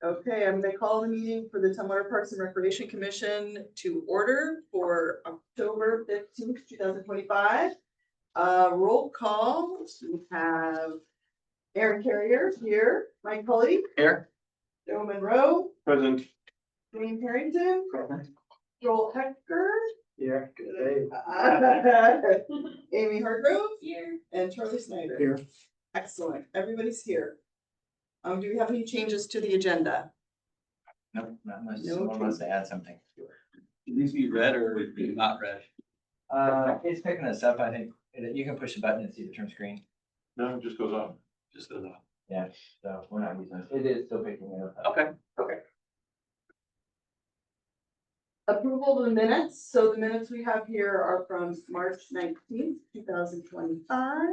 Okay, I'm gonna call the meeting for the Tumwater Parks and Recreation Commission to order for October 15th, 2025. Roll call, we have Aaron Carrier here, Mike Pulley, Here. Joe Monroe, Present. Dwayne Harrington, Joel Hecker, Here. Good day. Amy Hargrove, Here. and Charlie Snyder. Here. Excellent, everybody's here. Do we have any changes to the agenda? No, not unless No someone wants to add something. Should these be read or not read? It's picking us up, I think. You can push the button and see the term screen. No, it just goes on. Just goes on. Yeah, so we're not using it. It is still picking it up. Okay. Approval of the minutes, so the minutes we have here are from March 19th, 2025.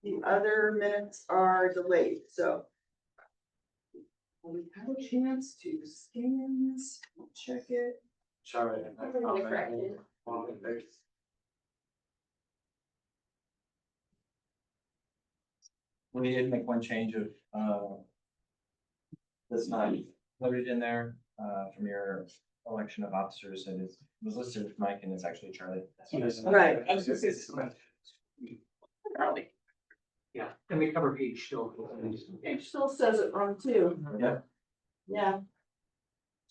The other minutes are delayed, so. We have a chance to scan this, check it. Sorry. All corrected. We did make one change of, that's not loaded in there, from your election of officers, and it was listed with Mike and it's actually Charlie. Right. I was gonna say something. Charlie. Yeah, and the cover page still. It still says it wrong too. Yeah. Yeah,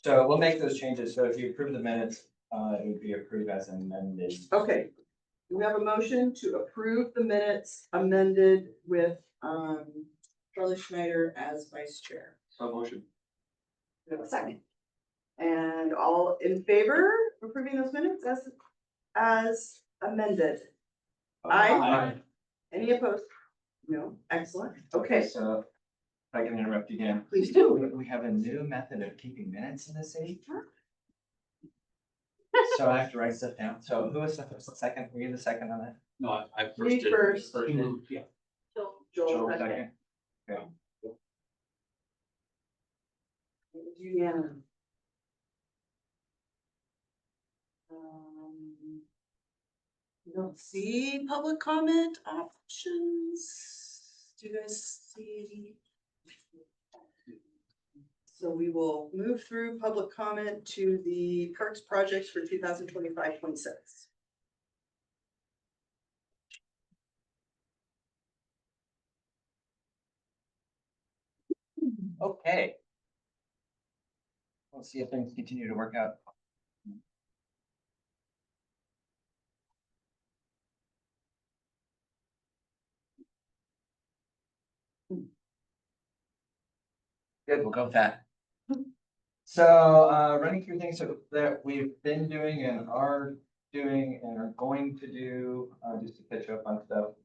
So we'll make those changes. So if you approve the minutes, it would be approved as amended. okay. We have a motion to approve the minutes amended with, Charlie Schneider as vice chair. So motion. We have a second. And all in favor of approving those minutes as amended? Aye. Any opposed? No, excellent. Okay, So if I can interrupt again. please do. We have a new method of keeping minutes in the city. So I have to write stuff down. So who was the second? Were you the second on that? No, I first Me did. first. Yeah. Joel second. Okay. Unanimous. We don't see public comment options. Do you guys see any? So we will move through public comment to the parks projects for 2025-26. Okay. We'll see if things continue to work out. Good, we'll go with that. So, running through things that we've been doing and are doing and are going to do, just to catch up on stuff.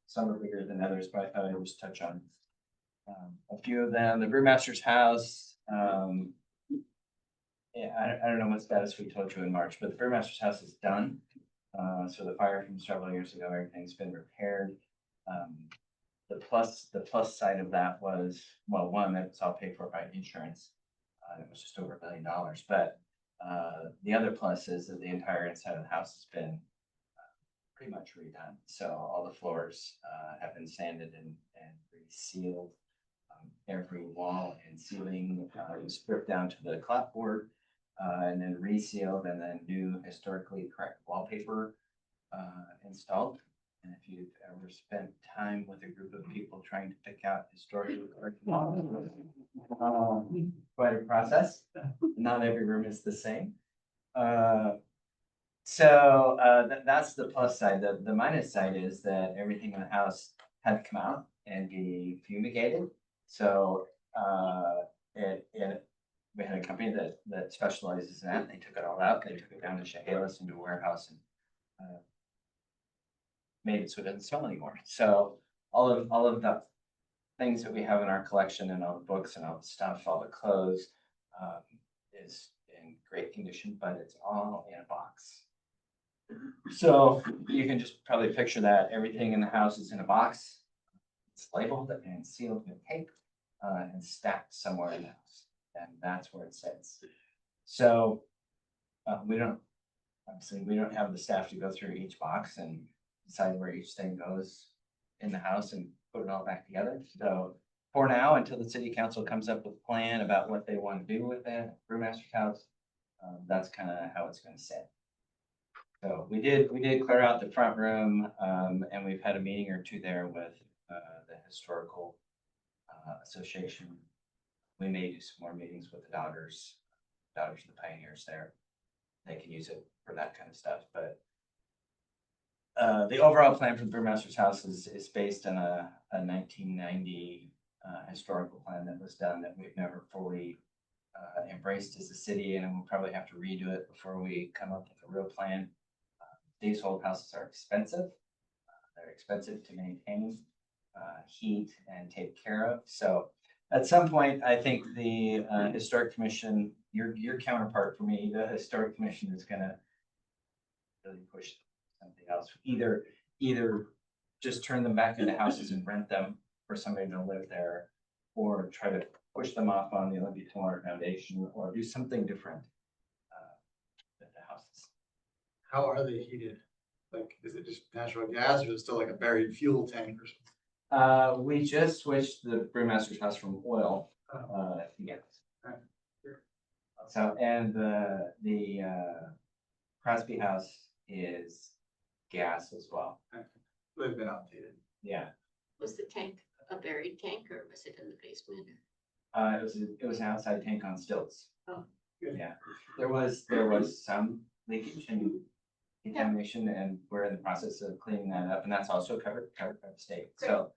Some are bigger than others, but I thought I'd just touch on a few of them. The Brewmaster's House. Yeah, I don't know what status we told you in March, but the Brewmaster's House is done. So the fire from several years ago, everything's been repaired. The plus side of that was, well, one, that it's all paid for by insurance. It was just over $1 billion, but the other plus is that the entire inside of the house has been pretty much redone. So all the floors have been sanded and resealed. Every wall and ceiling was stripped down to the clapboard and then resealed, and then new historically correct wallpaper installed. And if you've ever spent time with a group of people trying to pick out historically correct walls, quite a process. Not every room is the same. So that's the plus side. The minus side is that everything in the house had to come out and be fumigated. So we had a company that specializes in that. They took it all out. They took it down to Chehalis into a warehouse and made it so it doesn't smell anymore. So all of the things that we have in our collection and all the books and all the stuff, all the clothes, is in great condition, but it's all in a box. So you can just probably picture that everything in the house is in a box. It's labeled and sealed with tape and stacked somewhere in the house, and that's where it sits. So we don't have the staff to go through each box and decide where each thing goes in the house and put it all back together. So for now, until the city council comes up with a plan about what they want to do with that brewmaster's house, that's kind of how it's gonna sit. So we did clear out the front room, and we've had a meeting or two there with, the historical, association. We may do some more meetings with the daughters of the pioneers there. They can use it for that kind of stuff, but the overall plan for the brewmaster's house is based on a 1990 historical plan that was done that we've never fully embraced as a city, and we'll probably have to redo it before we come up with a real plan. These old houses are expensive. They're expensive to maintain, heat and take care of. So at some point, I think the historic commission, your counterpart for me, the historic commission is gonna really push something else. Either just turn them back into houses and rent them for somebody to live there, or try to push them off on the Olympia Tomorrow Foundation, or do something different with the houses. How are they heated? Like, is it just natural gas or is it still like a buried fuel tank or something? We just switched the brewmaster's house from oil to gas. Right. Sure. So, and the Crosby house is gas as well. They've been outdated. Yeah, Was the tank a buried tank or was it in the basement? it was an outside tank on stilts. Oh. Good. Yeah, there was some leakage and contamination, and we're in the process of cleaning that up, and that's also covered by the state. So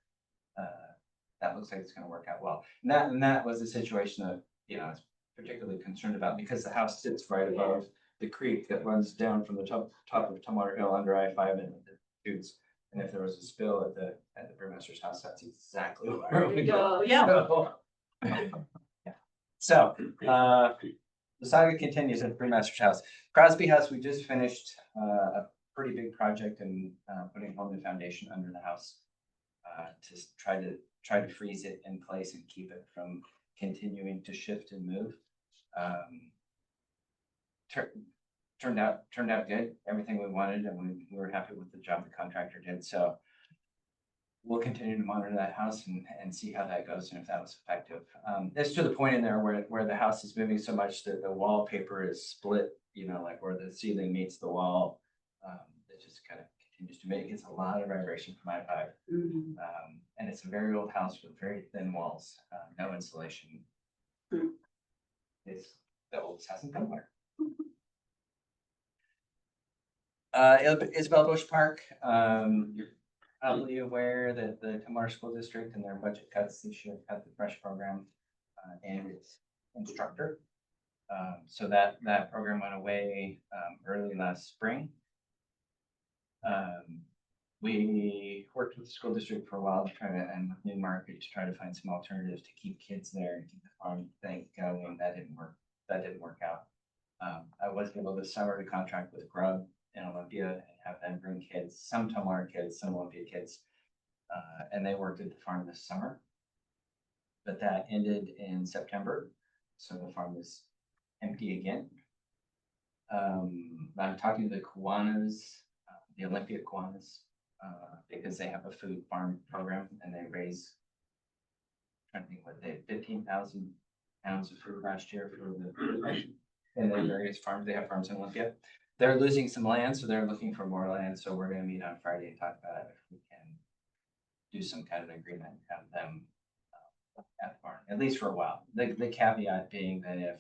that looks like it's gonna work out well. And that was a situation that, I was particularly concerned about, because the house sits right above the creek that runs down from the top of Tumwater Hill under I-5 and the shoots. And if there was a spill at the brewmaster's house, that's exactly where it would go. Yeah. So, the saga continues at the brewmaster's house. Crosby House, we just finished a pretty big project and putting home the foundation under the house to try to freeze it in place and keep it from continuing to shift and move. Turned out good. Everything we wanted, and we were happy with the job the contractor did. So we'll continue to monitor that house and see how that goes and if that was effective. It's to the point in there where the house is moving so much that the wallpaper is split, like where the ceiling meets the wall. It just kind of continues to make, it gets a lot of vibration from I-5. And it's a very old house with very thin walls, no insulation. It's the oldest house in Tumwater. Isabel Bush Park, you're probably aware that the Tumwater School District and their budget cuts this year cut the Fresh program and its instructor. So that program went away early last spring. We worked with the school district for a while to try to, and with Newmarket, to try to find some alternatives to keep kids there and keep the farm thing going. That didn't work out. I was able this summer to contract with Grub in Olympia and have them bring kids, some Tumwater kids, some Olympia kids, and they worked at the farm this summer. But that ended in September, so the farm is empty again. I'm talking to the Kiwanis, the Olympia Kiwanis, because they have a food farm program and they raise, I think what they had 15,000 pounds of food last year for the and their various farms. They have farms in Olympia. They're losing some land, so they're looking for more land. So we're going to meet on Friday and talk about it, if we can do some kind of agreement and have them at the farm, at least for a while. The caveat being that if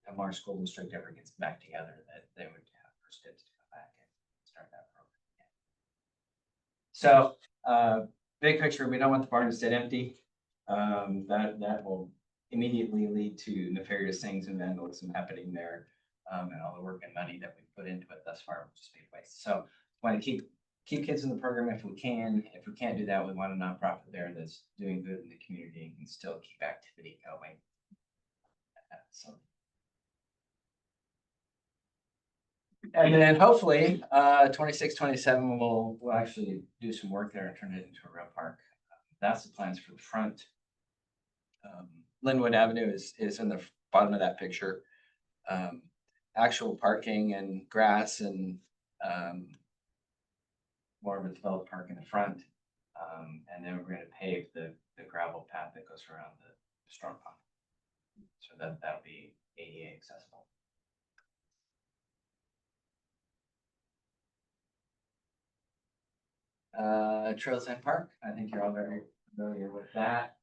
the Tumwater School District ever gets back together, that they would have first dibs to come back and start that program again. So big picture, we don't want the barn to sit empty. That will immediately lead to nefarious things and vandalism happening there. And all the work and money that we've put into it thus far will just be waste. So want to keep kids in the program if we can. If we can't do that, we want a nonprofit there that's doing good in the community and can still keep activity going. So. And then hopefully, 26, 27, we'll actually do some work there and turn it into a real park. That's the plans for the front. Linwood Avenue is in the bottom of that picture. Actual parking and grass and more of a developed park in the front. And then we're going to pave the gravel path that goes around the storm pond. So that'll be ADA accessible. Trails and Park, I think you're all very familiar with that.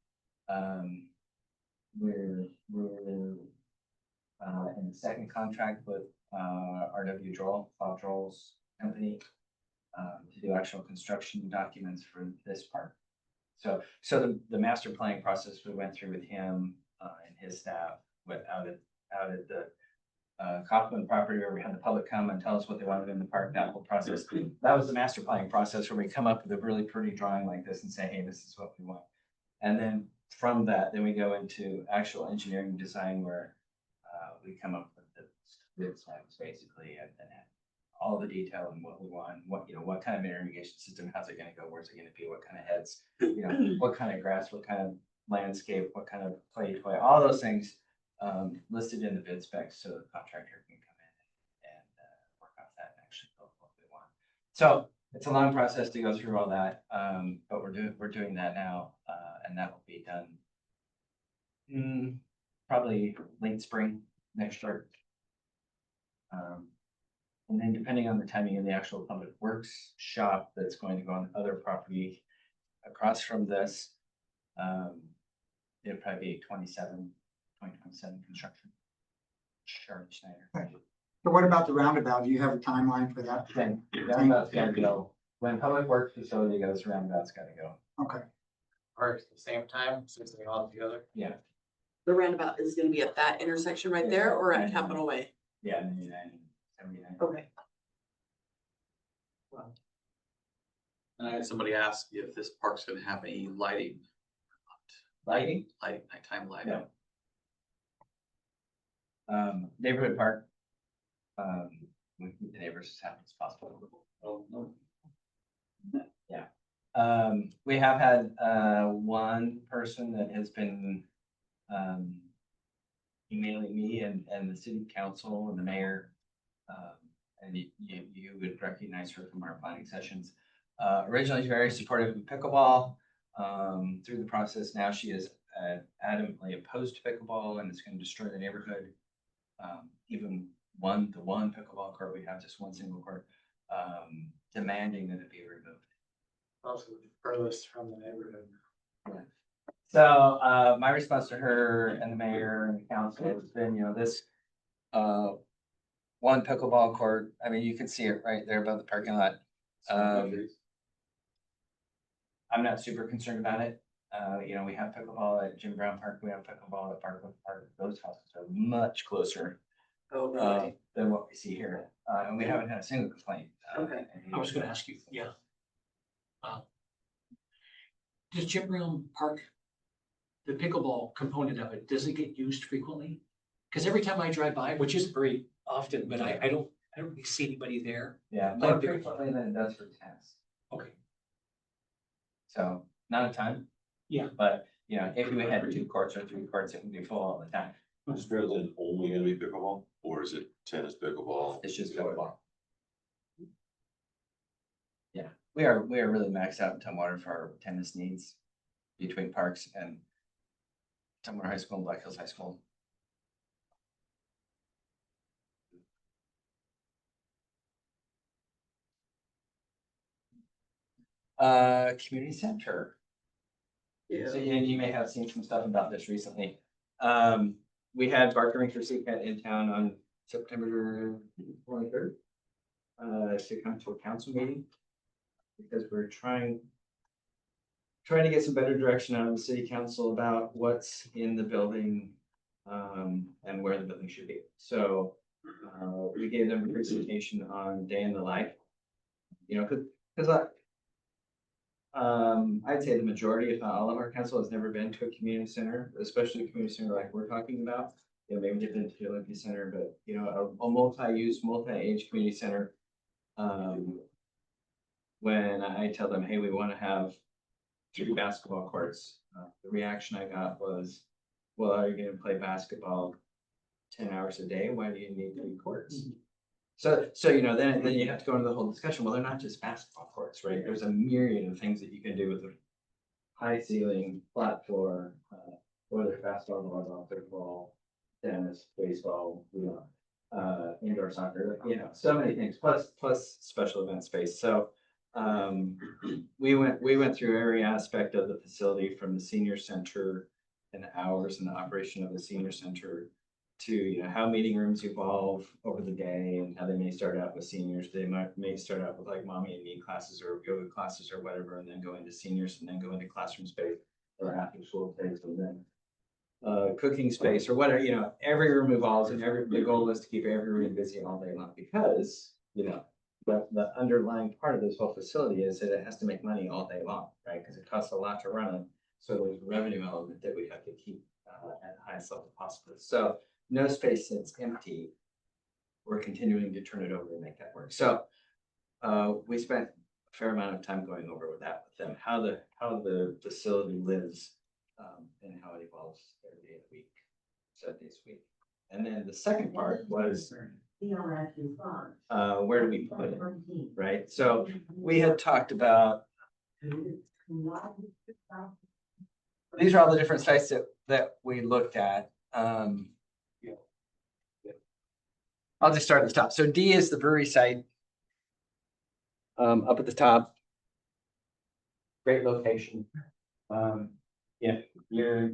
We're in the second contract with RW Droll, Bob Droll's company, to do actual construction documents for this park. So the master planning process we went through with him and his staff went out at the Kaufman property where we had the public come and tell us what they wanted in the park, that whole process. That was the master planning process where we come up with a really pretty drawing like this and say, hey, this is what we want. And then from that, then we go into actual engineering design where we come up with the plans basically and all the detail and what we want, what kind of irrigation system, how's it gonna go, where's it gonna be, what kind of heads, what kind of grass, what kind of landscape, what kind of play toy, all those things listed in the bid specs so the contractor can come in and work off that and actually build what we want. So it's a long process to go through all that, but we're doing that now, and that will be done probably late spring next year. And then depending on the timing of the actual public works shop that's going to go on the other property across from this, it'll probably be 2027 construction. Charlotte Schneider. So what about the roundabout? Do you have a timeline for that? Then roundabout's gotta go, when public works facility goes, roundabout's gotta go. Okay, Or at the same time, since they're all together. Yeah, The roundabout is gonna be at that intersection right there or at Capitol Way? yeah, 99, 79. Okay. And I had somebody ask if this park's gonna have any lighting. Lighting? Nighttime lighting. No. Neighborhood park. We keep the neighbors as happy as possible. Oh, no. Yeah. We have had one person that has been emailing me and the city council and the mayor. And you would recognize her from our planning sessions. Originally, she's very supportive of pickleball. Through the process now, she is adamantly opposed to pickleball and it's going to destroy the neighborhood. Even the one pickleball court, we have just one single court, demanding that it be removed. Also the furthest from the neighborhood. So my response to her and the mayor and the council has been, this one pickleball court, I mean, you can see it right there above the parking lot. I'm not super concerned about it. We have pickleball at Jim Brown Park, we have pickleball at Parkwood Park. Those houses are much closer Oh, really? than what we see here. And we haven't had a single complaint. Okay. I was gonna ask you, yeah. Does Jim Brown Park, the pickleball component of it, does it get used frequently? Because every time I drive by, which isn't very often, but I don't really see anybody there. Yeah, Like more big- frequently than it does for tennis. Okay. So not a ton. Yeah. But, if we had 2 courts or 3 courts, it would be full all the time. Is Fairland only gonna be pickleball, or is it tennis, pickleball? It's just pickleball. Yeah, we are really maxed out in Tumwater for our tennis needs between parks and Tumwater High School and Black Hills High School. Community center. Yeah. So, and you may have seen some stuff about this recently. We had Barker Rinker Seacat in town on September 23rd. To come to a council meeting. Because we're trying to get some better direction out of the city council about what's in the building. And where the building should be. So, we gave them a presentation on day in the life. I'd say the majority, if not all of our council has never been to a community center, especially a community center like we're talking about. Maybe they've been to the Olympia Center, but a multi-use, multi-age community center. When I tell them, hey, we want to have 3 basketball courts, the reaction I got was, well, are you going to play basketball 10 hours a day? Why do you need 3 courts? So then you have to go into the whole discussion. Well, they're not just basketball courts, right? There's a myriad of things that you can do with a high ceiling, flat floor, whether basketball, volleyball, football, tennis, baseball, indoor soccer, so many things, plus special event space. So we went through every aspect of the facility, from the senior center and the hours and the operation of the senior center to, how meeting rooms evolve over the day and how they may start out with seniors. They may start out with like mommy and me classes or yoga classes or whatever, and then go into seniors and then go into classroom space or after school space and then cooking space or whatever, every room evolves, and the goal is to keep every room busy all day long, because, the underlying part of this whole facility is that it has to make money all day long, right? Because it costs a lot to run it. So there's a revenue element that we have to keep at the highest level possible. So no space sits empty. We're continuing to turn it over and make that work. So we spent a fair amount of time going over with them, how the facility lives and how it evolves every day of the week, 7 days a week. And then the second part was where do we put it, right? So we had talked about, these are all the different sites that we looked at. I'll just start at the top. So D is the brewery site. Up at the top. Great location. If you're,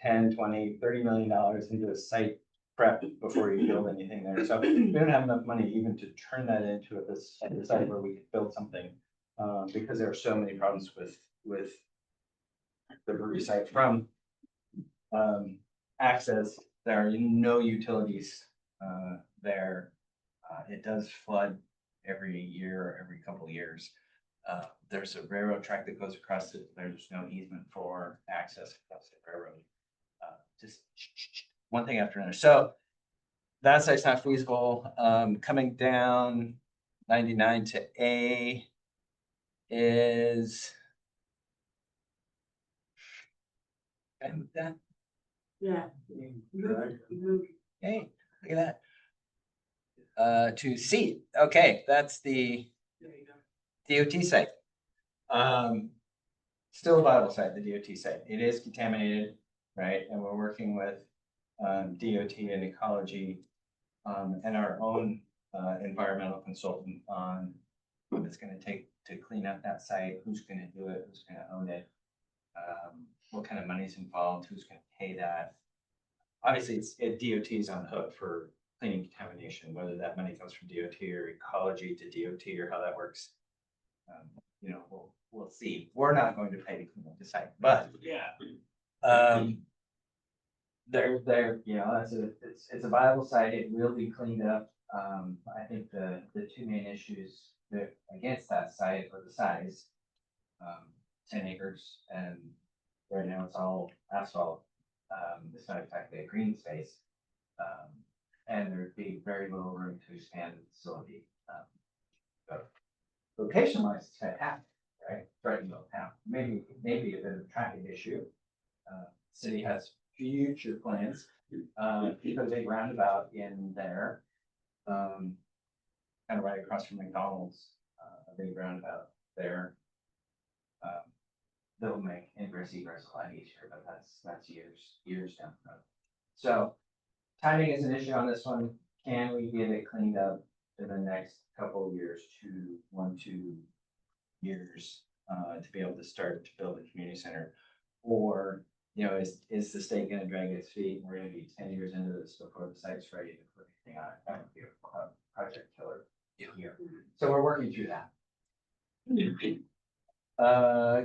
10, 20, $30 million into a site prep before you build anything there. So we don't have enough money even to turn that into a site where we could build something. Because there are so many problems with the brewery site, from access. There are no utilities there. It does flood every year or every couple of years. There's a railroad track that goes across it. There's no easement for access across the railroad. Just one thing after another. So that site's not feasible. Coming down 99 to A is. And that. Yeah. Hey, look at that. To C. Okay, that's the DOT site. Still a viable site, the DOT site. It is contaminated, right? And we're working with DOT and ecology and our own environmental consultant on what it's going to take to clean up that site, who's going to do it, who's going to own it, what kind of money's involved, who's going to pay that. Obviously, DOT is on the hook for cleaning contamination, whether that money comes from DOT or ecology to DOT or how that works. We'll see. We're not going to pay to clean up the site, but it's a viable site. It will be cleaned up. I think the two main issues against that site are the size, 10 acres, and right now it's all asphalt. It's not exactly a green space, and there'd be very little room to expand the facility. Location-wise, it's fantastic, right? Right in the middle of town. Maybe a bit of a traffic issue. City has future plans. Because a roundabout in there, kind of right across from McDonald's, a big roundabout there. They'll make ingress egress a lot easier, but that's years down the road. So timing is an issue on this one. Can we get it cleaned up in the next couple of years, 2 years, to be able to start to build a community center? Or, is the state going to drag its feet? We're going to be 10 years into this before the site's ready to put anything on it. That would be a project killer here. So we're working through that.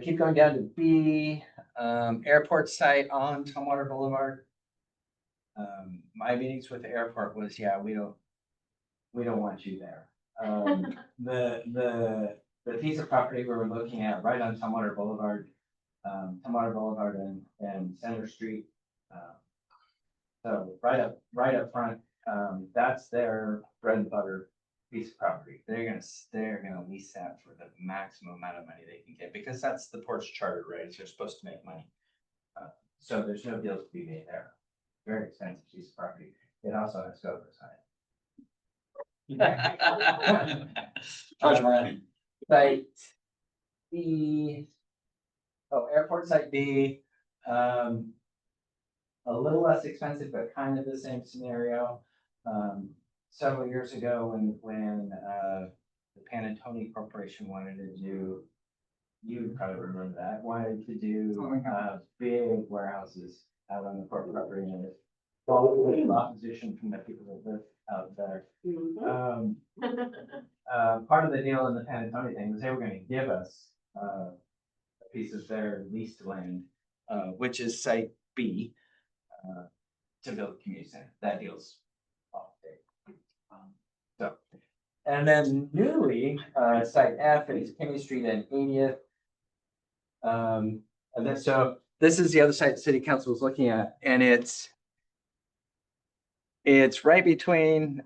Keep going down to B, airport site on Tumwater Boulevard. My meetings with the airport was, we don't want you there. The piece of property we were looking at right on Tumwater Boulevard, and Center Street. So right up front, that's their bread and butter piece of property. They're gonna lease that for the maximum amount of money they can get, because that's the port's charter, right? They're supposed to make money. So there's no deals to be made there. Very expensive piece of property. It also has SCOTUS on it. Site Oh, airport site B, a little less expensive, but kind of the same scenario. Several years ago, when the Panattoni Corporation wanted to do, you would probably remember that, wanted to do, big warehouses out on the port property, and it followed opposition from the people that live out there. Part of the deal in the Panattoni thing was they were gonna give us, a piece of their leased land, which is site B, to build a community center. That deal's off the table. So, and then newly, site F is Kinney Street and 80th. And then, so this is the other site the city council was looking at, and it's right between,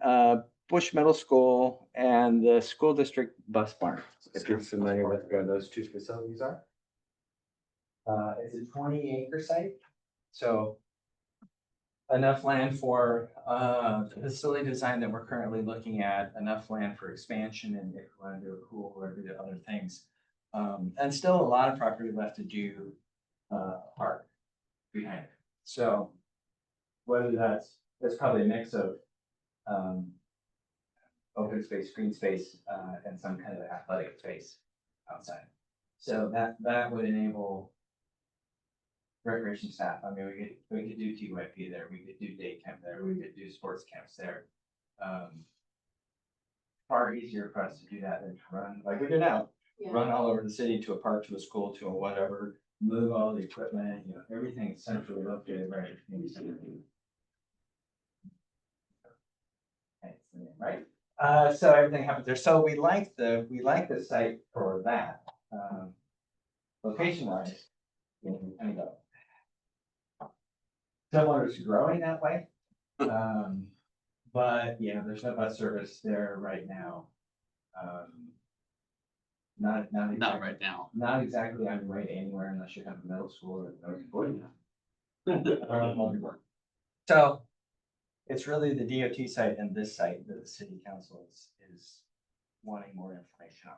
Bush Middle School and the school district bus barn, if you're familiar with where those two facilities are. It's a 20-acre site, so enough land for the facility design that we're currently looking at, enough land for expansion and if we want to do a pool or do other things. And still a lot of property left to do park behind it. So whether that's probably a mix of open space, green space, and some kind of athletic space outside. So that would enable recreation staff. I mean, we could do TYP there, we could do day camp there, we could do sports camps there. Far easier for us to do that than to run like we do now. Run all over the city to a park, to a school, to a whatever, move all the equipment, you know, everything is centrally located right at the community center. Right? So everything happens there. So we like the site for that. Location wise, kind of similar to growing that way. But yeah, there's no bus service there right now. Not right now. Not exactly on your way to anywhere unless you have a middle school or so it's really the DOT site and this site that the city council is wanting more information on.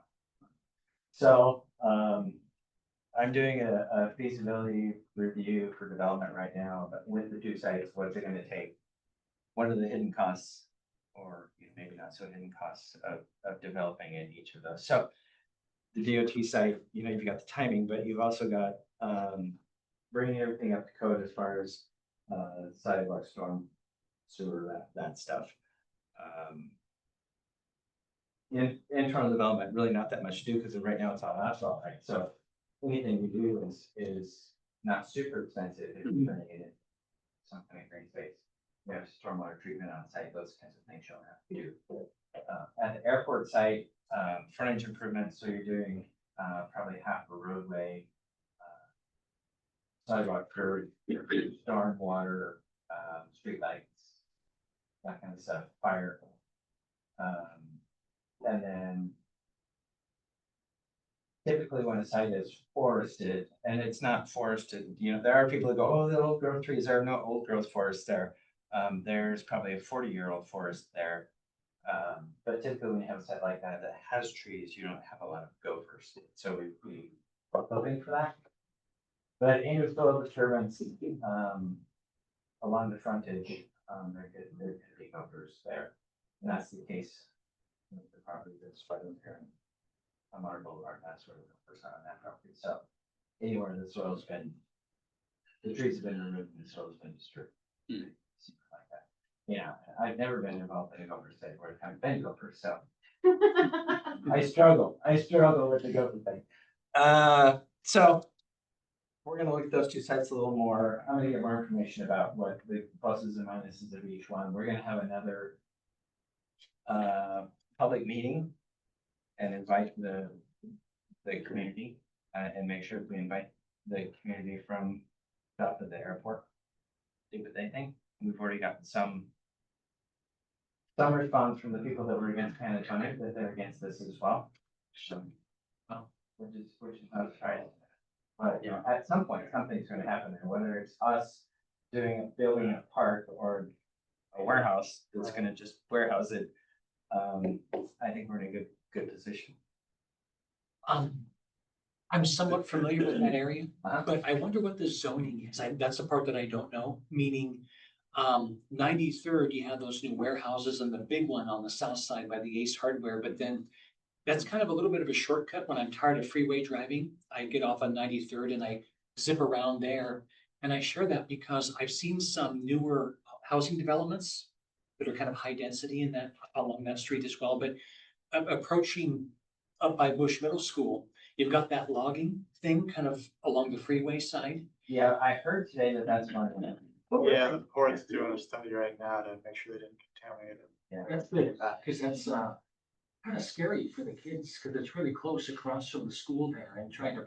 So I'm doing a feasibility review for development right now, but with the two sites, what's it gonna take? What are the hidden costs, or maybe not so hidden costs of developing in each of those? So the DOT site, you've got the timing, but you've also got bringing everything up to code as far as sidewalk, storm, sewer, that stuff. In internal development, really not that much to do because right now it's all asphalt, right? So anything we do is not super expensive if you're turning it into some kind of green space. We have stormwater treatment on site, those kinds of things you'll have to do. At the airport site, frontage improvements, so you're doing probably half a roadway, sidewalk curb, storm water, street lights, that kind of stuff, fire. And then typically when a site is forested, and it's not forested, there are people that go, oh, the old growth trees, there are no old growth forests there. There's probably a 40-year-old forest there. But typically when you have a site like that that has trees, you don't have a lot of gophers. So we are hoping for that. But annual disturbance along the frontage, there could be gophers there. And that's the case with the property that's right over here on our boulevard, that's where the gophers are on that property. So anywhere the soil's been, the trees have been removed and the soil's been disturbed. Something like that. Yeah, I've never been involved in a gopher site where I've been gophers, so I struggle with the gopher thing. So we're gonna look at those two sites a little more. I'm gonna get more information about what the pluses and minuses of each one. We're gonna have another public meeting and invite the community and make sure we invite the community from south of the airport. See what they think. We've already gotten some response from the people that were against Panattoni that they're against this as well. So, which is not surprising. But at some point, something's going to happen there, whether it's us building a park or a warehouse that's going to just warehouse it. I think we're in a good position. I I'm somewhat familiar with that area, Uh-huh. but I wonder what the zoning is. That's the part that I don't know, meaning 93rd, you have those new warehouses and the big one on the south side by the Ace Hardware, but then that's kind of a little bit of a shortcut when I'm tired of freeway driving. I get off on 93rd and I zip around there. And I share that because I've seen some newer housing developments that are kind of high density in that, along that street as well, but approaching up by Bush Middle School, you've got that logging thing kind of along the freeway side. Yeah, I heard today that that's one of them. Yeah, the port's doing a study right now to make sure they didn't contaminate it. Yeah. That's good, because that's kind of scary for the kids, because it's really close across from the school there and trying to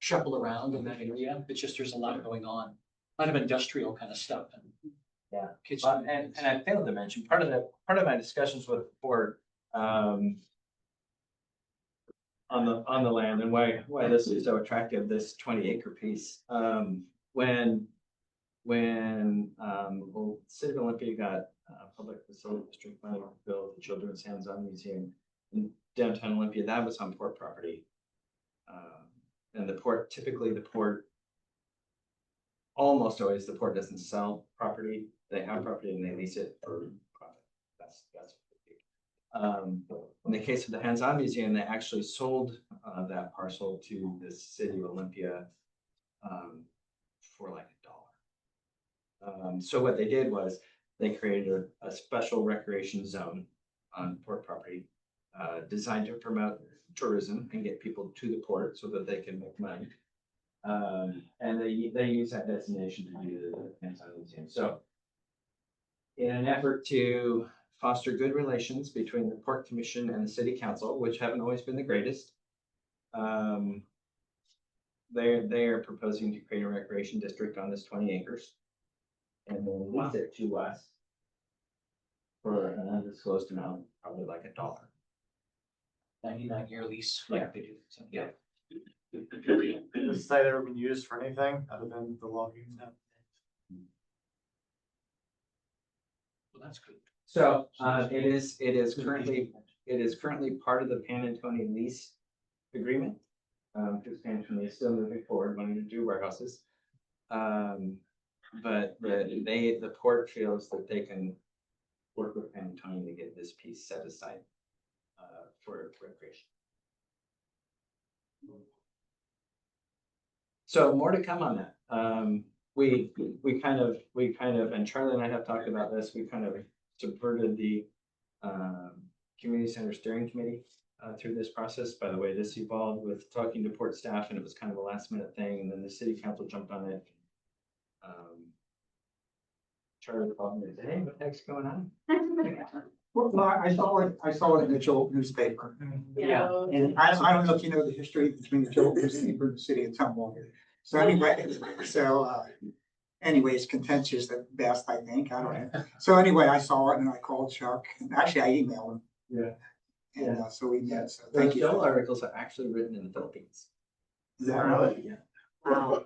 shuffle around in that area. It's just, there's a lot going on, a lot of industrial kind of stuff and. Yeah. Kids. But, and I failed to mention, part of my discussions with the board, on the land and why this is so attractive, this 20-acre piece. When City of Olympia got public facility district money to build the Children's Hands-On Museum in downtown Olympia, that was on port property. And typically the port, almost always the port doesn't sell property. They have property and they lease it for profit. That's in the case of the Hands-On Museum, they actually sold that parcel to the City of Olympia for like $1. So what they did was they created a special recreation zone on port property designed to promote tourism and get people to the port so that they can make money. And they use that designation to do the Hands-On Museum. So in an effort to foster good relations between the Port Commission and the City Council, which haven't always been the greatest, they are proposing to create a recreation district on this 20 acres. And then lease it to us for an undisclosed amount, probably like $1. 99-year lease, Yeah. like they do, so, yeah. Has the site ever been used for anything other than the logging? Well, that's good. So it is currently part of the Pan and Tony lease agreement. Because Pan and Tony is still moving forward, wanting to do warehouses. But the port feels that they can work with Pan and Tony to get this piece set aside for recreation. So more to come on that. We kind of, and Charlie and I have talked about this, we kind of subverted the community center steering committee through this process. By the way, this evolved with talking to port staff and it was kind of a last minute thing, and then the city council jumped on it. Charlie called me and said, hey, what the heck's going on? Well, I saw it in the Jolt newspaper. Yeah. And I don't know if you know the history between the Jolt newspaper and the city of Tumwater. So anyway, anyways, contentious at best, I think. I don't know. So anyway, I saw it and I called Chuck. And actually, I emailed him. Yeah. And so we met. So Those thank you. Joel articles are actually written in the Philippines. Is that right? Yeah. Wow.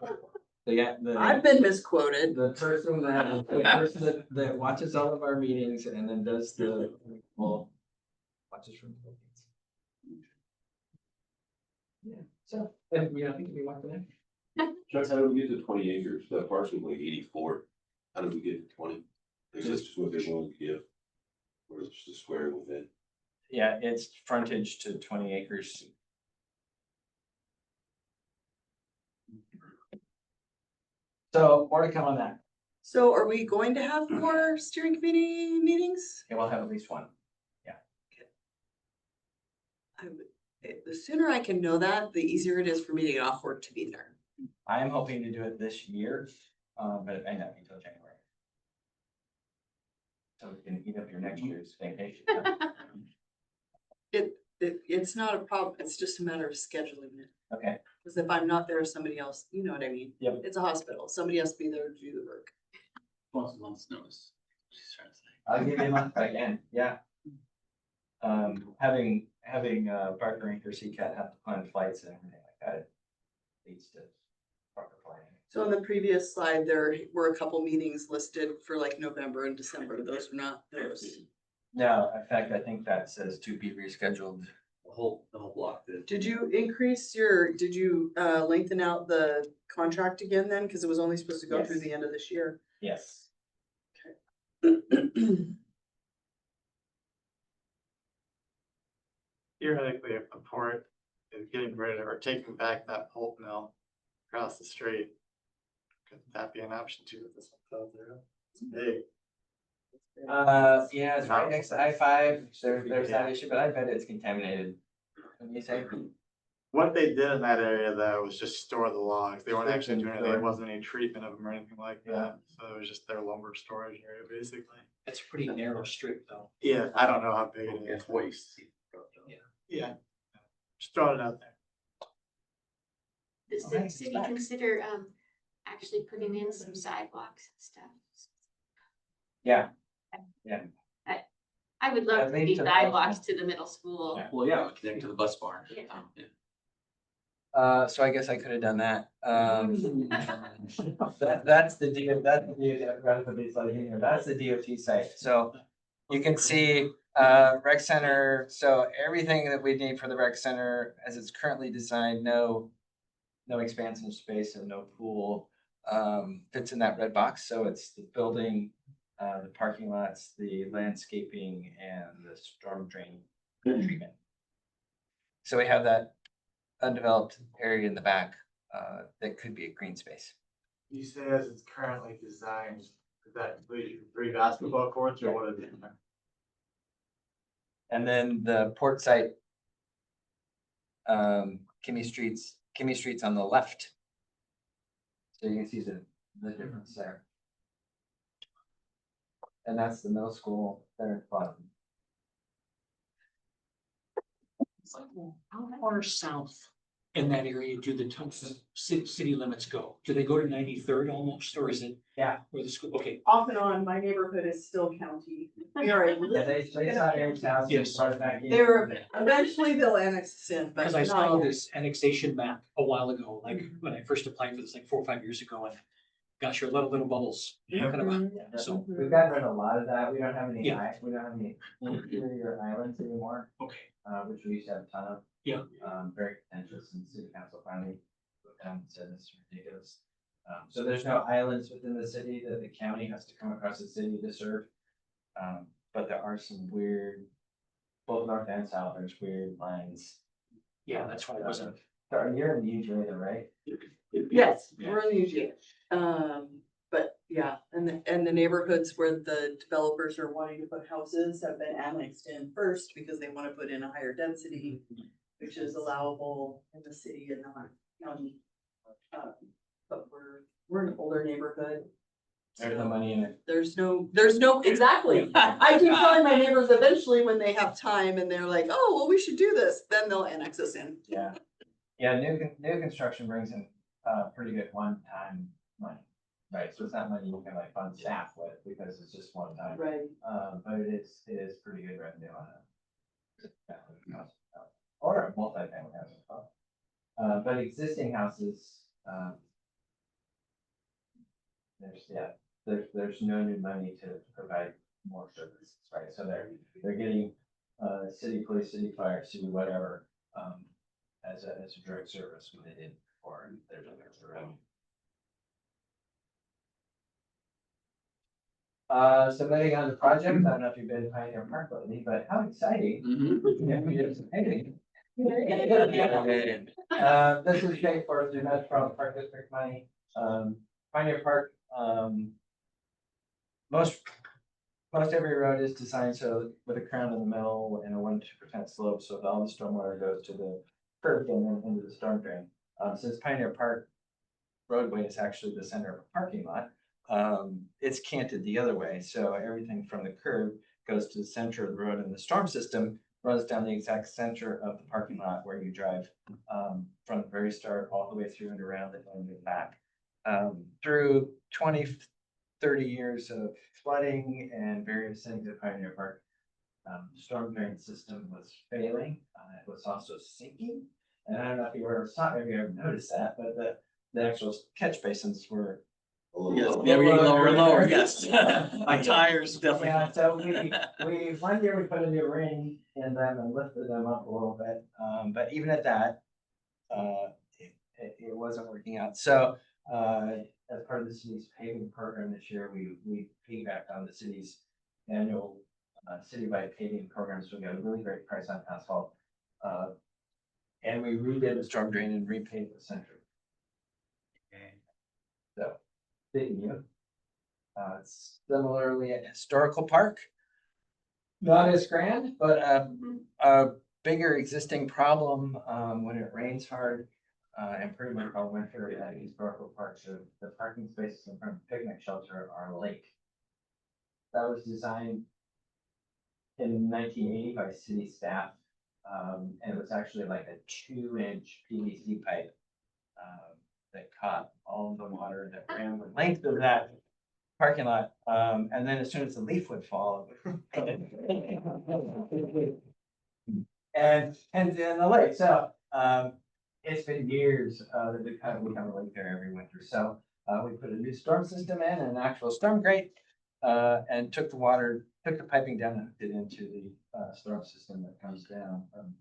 I've The been misquoted. person that watches all of our meetings and then does watches from the Philippines. Yeah, so, and I think we want to. Chuck, how did we get to 20 acres? That parcel was like 84. How did we get to 20? Is this just what they're willing to give? Or is it just a square within? Yeah, it's frontage to 20 acres. So more to come on that. So are we going to have more steering committee meetings? And we'll have at least one. The sooner I can know that, the easier it is for me to get off work to be there. I am hoping to do it this year, but it may not be till January. So we can eat up your next year's vacation. It's not a problem. It's just a matter of scheduling it. Okay, Because if I'm not there, somebody else, you know what I mean? Yep. It's a hospital. Somebody has to be there to do the work. Once a month's notice. She's trying to say. I'll give you a month again, yeah. Having Parker and Cat have to plan flights and everything like that, it leads to proper planning. So on the previous slide, there were a couple meetings listed for like November and December. Those are not those. No, in fact, I think that says to be rescheduled the whole block did. Did you lengthen out the contract again then? Cause it was only supposed to go through Yes. the end of this year. Yes. Theoretically, if the port is getting rid of or taking back that pulp mill across the street, could that be an option too if this one's out there? It's big. Yeah, it's right next to I-5, there's that issue, but I bet it's contaminated. What do you say? What they did in that area though was just store the logs. They weren't Store actually them, doing anything. store There them. wasn't any treatment of them or anything like Yeah. that. So it was just their lumber storage area basically. That's a pretty narrow strip though. Yeah, I don't know how big it is. It's waste. Yeah. Just throwing it out there. Does Okay, the it's city back. consider, actually putting in some sidewalks and stuff? Yeah, I would love At to least see to the- sidewalks to the middle school. Yeah. Well, yeah, connect to the bus barn. Yeah. so I guess I could have done that. That's the DOT, I forgot to put these like in here, that's the DOT site, so you can see, rec center, so everything that we need for the rec center as it's currently designed, no expansion space and no pool, fits in that red box, so it's the building, the parking lots, the landscaping, and the storm drain treatment. So we have that undeveloped area in the back, that could be a green space. You say as it's currently designed, is that include 3 basketball courts or what is it? And then the port site, Kimmy Street's on the left. So you can see the difference there. And that's the middle school there at the bottom. It's like, well, how far south in that area do the city limits go? Do they go to 93rd almost, or is it? Yeah. Where the school, okay, Off and on, my neighborhood is still county. We are. Yeah, they saw Eric's house. Yes. Started back in. Eventually they'll annex us in, but because I saw not yet. this annexation map a while ago, like when I first applied for this, like 4 or 5 years ago, and gosh, your little bubbles. Yeah. Kind of, Mhm. so, We've gotten rid of a lot of that. We don't have any, Yeah. we don't have any interior islands anymore, okay, which we used to have a ton of. Yeah. Very contentious, and city council finally looked down and said it's ridiculous. So there's no islands within the city that the county has to come across the city to serve. But there are some weird, both north and south, there's weird lines. yeah, that's why I wasn't. Sorry, you're in the UJ though, right? Yes, Yeah. we're in the UGA. But yeah, and the neighborhoods where the developers are wanting to put houses have been annexed in first because they want to put in a higher density, which is allowable in the city and not county. But we're an older neighborhood. There's no money in it. There's no, exactly. I keep telling my neighbors eventually when they have time and they're like, oh, well, we should do this, then they'll annex us in. Yeah. Yeah, new construction brings in, pretty good one-time money, right? So it's not money you can like fund staff with because it's just one time. Right. But it is pretty good revenue on it. Or a multi-family house as well. But existing houses, there's no new money to provide more services, right? So they're getting, city police, city fire, city whatever, as a direct service when they did before, and there's no extra revenue. So moving on to projects, I don't know if you've been to Pioneer Park lately, but how exciting. It's exciting. This is paid for through Metropolitan Park District money. Pioneer Park, most every road is designed so with a crown in the middle and a 1-2% slope, so that all the stormwater goes to the curb and then into the storm drain. Since Pioneer Park roadway is actually the center of a parking lot, it's canted the other way, so everything from the curb goes to the center of the road, and the storm system runs down the exact center of the parking lot where you drive, from the very start all the way through and around and then back. Through 20-30 years of flooding and various things at Pioneer Park, the storm drain system was failing. It was also sinking, and I don't know if you ever noticed that, but the actual catch basins were A little Yes, lower. yeah, we're getting lower and lower, yes. My tires definitely. Yeah, so one year we put a new ring in them and lifted them up a little bit, but even at that, it wasn't working out. So, as part of the city's paving program this year, we piggybacked on the city's annual, citywide paving program, so we got a really great price on asphalt. And we redid the storm drain and repaved the center. So, thank you. Similarly, at Historical Park. Not as grand, but a bigger existing problem, when it rains hard. And pretty much all winter at Historical Park, so the parking spaces in front of the picnic shelter are lake. That was designed in 1980 by city staff. And it was actually like a 2-inch PVC pipe. That caught all of the water that ran the length of that parking lot, and then as soon as the leaf would fall. And in the lake, so, it's been years, that we have a lake there every winter, so, we put a new storm system in, an actual storm grate. And took the piping down and hooked it into the, storm system that comes down from,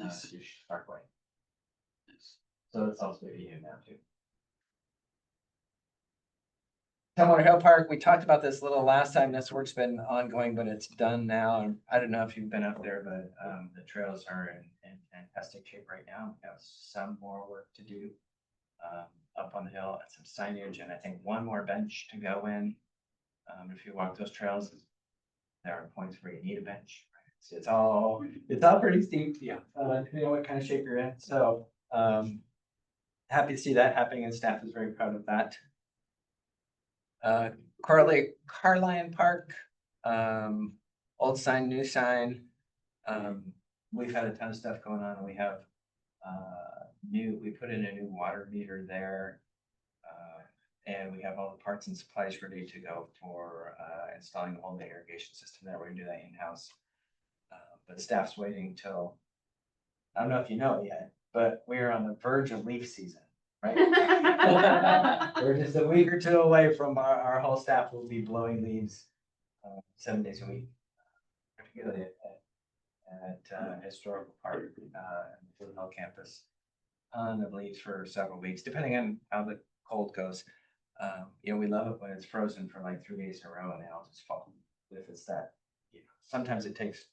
Fish Parkway. So it's also ADU now too. Tumwater Hill Park, we talked about this a little last time. This work's been ongoing, but it's done now. And I don't know if you've been up there, but the trails are in fantastic shape right now. We have some more work to do up on the hill and some signage, and I think one more bench to go in. If you walk those trails, there are points where you need a bench. Right? It's all pretty steep. Yeah. Depending on what kind of shape you're in. So happy to see that happening, and staff is very proud of that. Carline Park, old sign, new sign. We've had a ton of stuff going on. We have we put in a new water meter there. And we have all the parts and supplies ready to go for installing the whole irrigation system there. We're gonna do that in-house. But staff's waiting till, I don't know if you know it yet, but we're on the verge of leaf season, right? We're just a week or two away from our whole staff will be blowing leaves 7 days a week, particularly at Historical Park, and the Hill campus. On the leaves for several weeks, depending on how the cold goes. We love it when it's frozen for like 3 days in a row and they all just fall. If it's that, sometimes it takes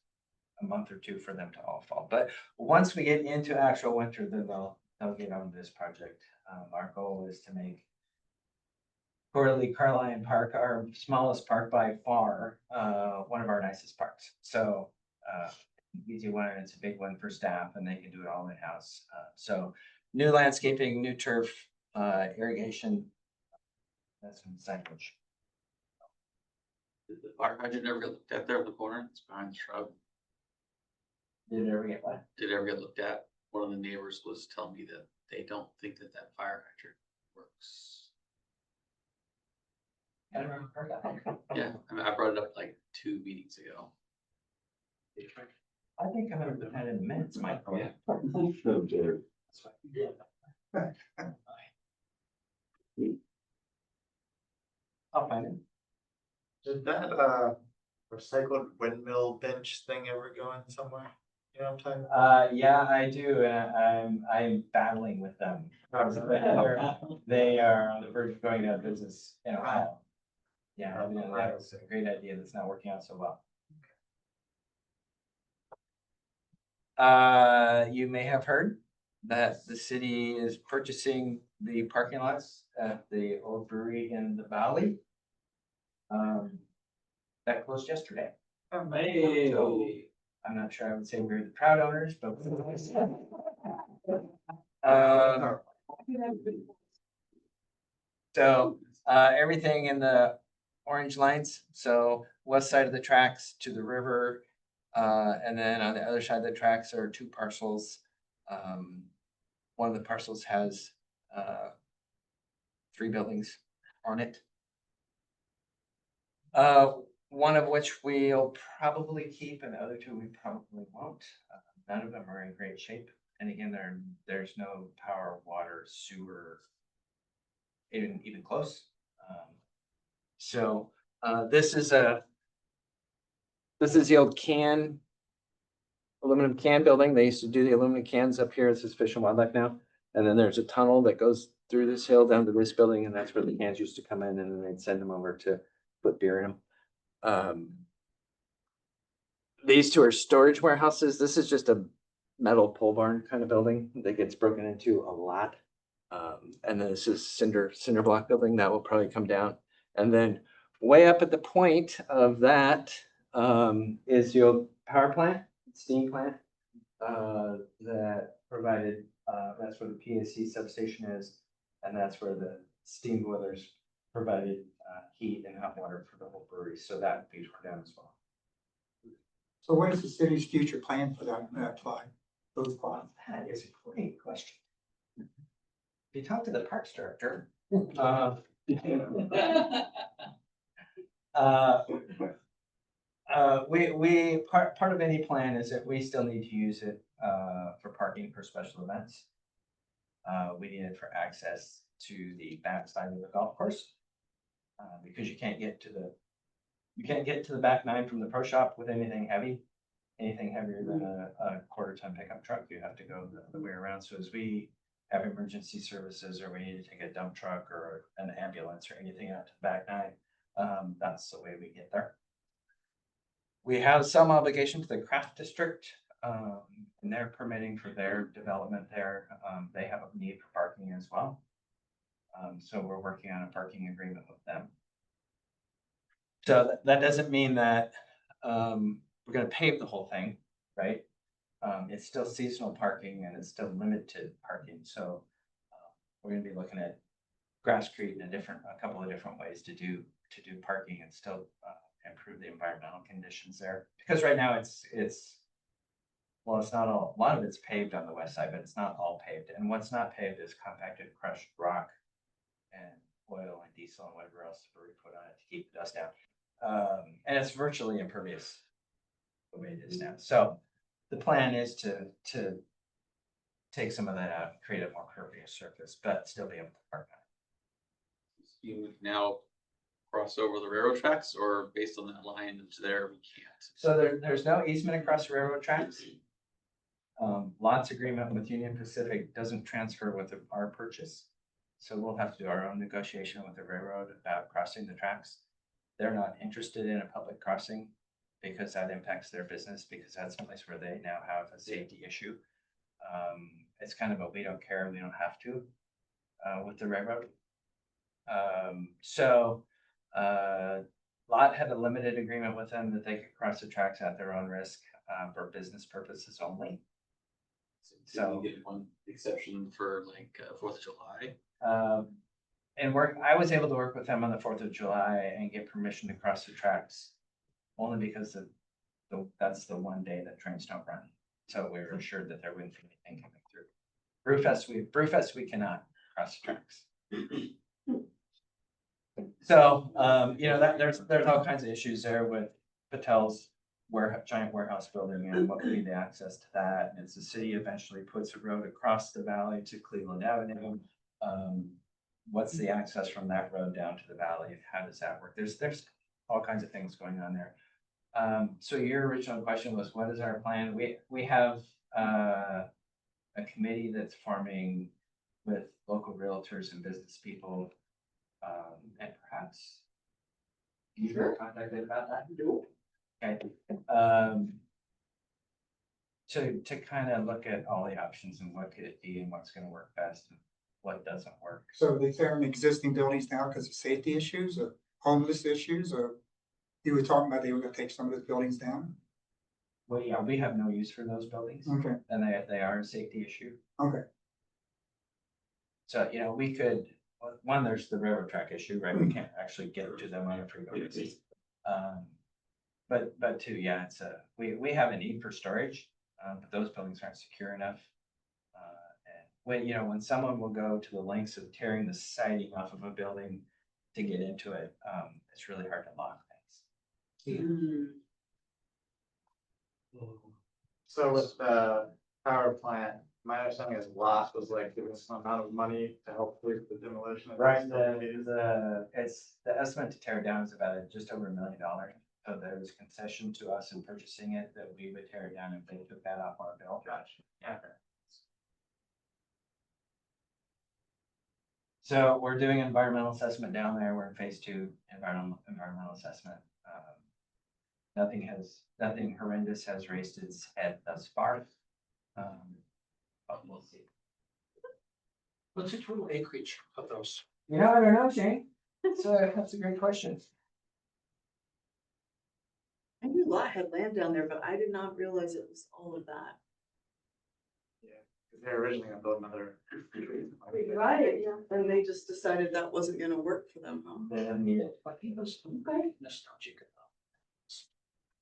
a month or two for them to all fall. But once we get into actual winter, then they'll get on this project. Our goal is to make Carline Park, our smallest park by far, one of our nicest parks. So easy one, and it's a big one for staff, and they can do it all in-house. So new landscaping, new turf, irrigation. That's some signage. Did the fire hydrant ever get looked at there in the corner? It's behind the shrub. Did it ever get what? Did it ever get looked at? One of the neighbors was telling me that they don't think that fire hydrant works. I don't remember. Yeah, I mean, I brought it up like 2 meetings ago. I think I'm gonna put it in the minutes, Michael. Yeah. No, Jared. I'll find it. Did that recycled windmill bench thing ever go in somewhere? You know what I'm talking? Yeah, I do, and I'm battling with them. They are on the verge of going out of business in Ohio. Yeah, evidently that was a great idea that's not working out so well. You may have heard that the city is purchasing the parking lots at the old brewery in the valley. That closed yesterday. So, I'm not sure I would say we're the proud owners, but. So, everything in the orange lines, so west side of the tracks to the river. And then on the other side of the tracks are 2 parcels. One of the parcels has 3 buildings on it. One of which we'll probably keep and the other 2 we probably won't. None of them are in great shape. And again, there's no power, water, sewer, even close. So, this is the old aluminum can building. They used to do the aluminum cans up here. This is Fish and Wildlife now. And then there's a tunnel that goes through this hill down to this building, and that's where the cans used to come in, and then they'd send them over to put beer in them. These two are storage warehouses. This is just a metal pole barn kind of building that gets broken into a lot. And then this is cinder block building that will probably come down. And then way up at the point of that is the old power plant, steam plant, that provided, that's where the PAC substation is. And that's where the steam boilers provided heat and hot water for the whole brewery. So that piece were down as well. So what is the city's future plan for that plot, those plots? That is a great question. If you talk to the parks director, part of any plan is that we still need to use it for parking for special events. We need it for access to the backside of the golf course. Because you can't get to the back nine from the pro shop with anything heavy. Anything heavier than a quarter-ton pickup truck, you have to go the way around. So as we have emergency services, or we need to take a dump truck or an ambulance or anything out to the back nine, that's the way we get there. We have some obligation to the craft district, and their permitting for their development there. They have a need for parking as well. So we're working on a parking agreement with them. So that doesn't mean that we're gonna pave the whole thing, right? It's still seasonal parking and it's still limited parking, so we're gonna be looking at Grasscrete in a couple of different ways to do parking and still improve the environmental conditions there. Because right now it's not all, a lot of it's paved on the west side, but it's not all paved. And what's not paved is compacted crushed rock and oil and diesel and whatever else we put on it to keep the dust down. And it's virtually impervious the way it is now. So the plan is to take some of that out, and create a more pervious surface, but still be able to park on it. You now cross over the railroad tracks, or based on that line into there, we can't? So there's no easement across the railroad tracks. Lots agreement with Union Pacific doesn't transfer with our purchase. So we'll have to do our own negotiation with the railroad about crossing the tracks. They're not interested in a public crossing because that impacts their business, because that's a place where they now have a safety issue. It's kind of a, we don't care, we don't have to, with the railroad. Lot had a limited agreement with them that they could cross the tracks at their own risk, for business purposes only. So we get one exception for like 4th of July. I was able to work with them on the 4th of July and get permission to cross the tracks only because that's the one day that trains don't run. So we were assured that there wouldn't be anything coming through. Brewfest, we cannot cross the tracks. So, there's all kinds of issues there with Patel's giant warehouse building and what would be the access to that. And as the city eventually puts a road across the valley to Cleveland Avenue, what's the access from that road down to the valley? How does that work? There's all kinds of things going on there. So your original question was, what is our plan? We have a committee that's forming with local realtors and business people, and perhaps you were contacted about that. Okay. To kind of look at all the options and what could it be and what's going to work best and what doesn't work. So they tearing existing buildings down because of safety issues or homeless issues, or you were talking about they were gonna take some of those buildings down? Well, yeah, we have no use for those buildings, Okay, and they are a safety issue. okay. So, we could, one, there's the railroad track issue, right? We can't actually get to them on a freeway basis. But two, yeah, we have a need for storage, but those buildings aren't secure enough. And when someone will go to the lengths of tearing the siding off of a building to get into it, it's really hard to lock things. So with the power plant, my understanding is Lot was like giving some amount of money to help with the demolition. of Right, this building. it's the estimate to tear it down is about just over $1 million. So there was concession to us in purchasing it that we would tear it down if they took that off our bill. Yeah. So we're doing an environmental assessment down there. We're in phase 2 environmental assessment. Nothing horrendous has raised its head thus far. But we'll see. What's the total acreage of those? I don't know, Shane. That's a great question. I knew Lot had land down there, but I did not realize it was all of that. Cause they're originally gonna build another. Right, yeah. And they just decided that wasn't gonna work for them, huh? They haven't needed it. But it was nostalgic about.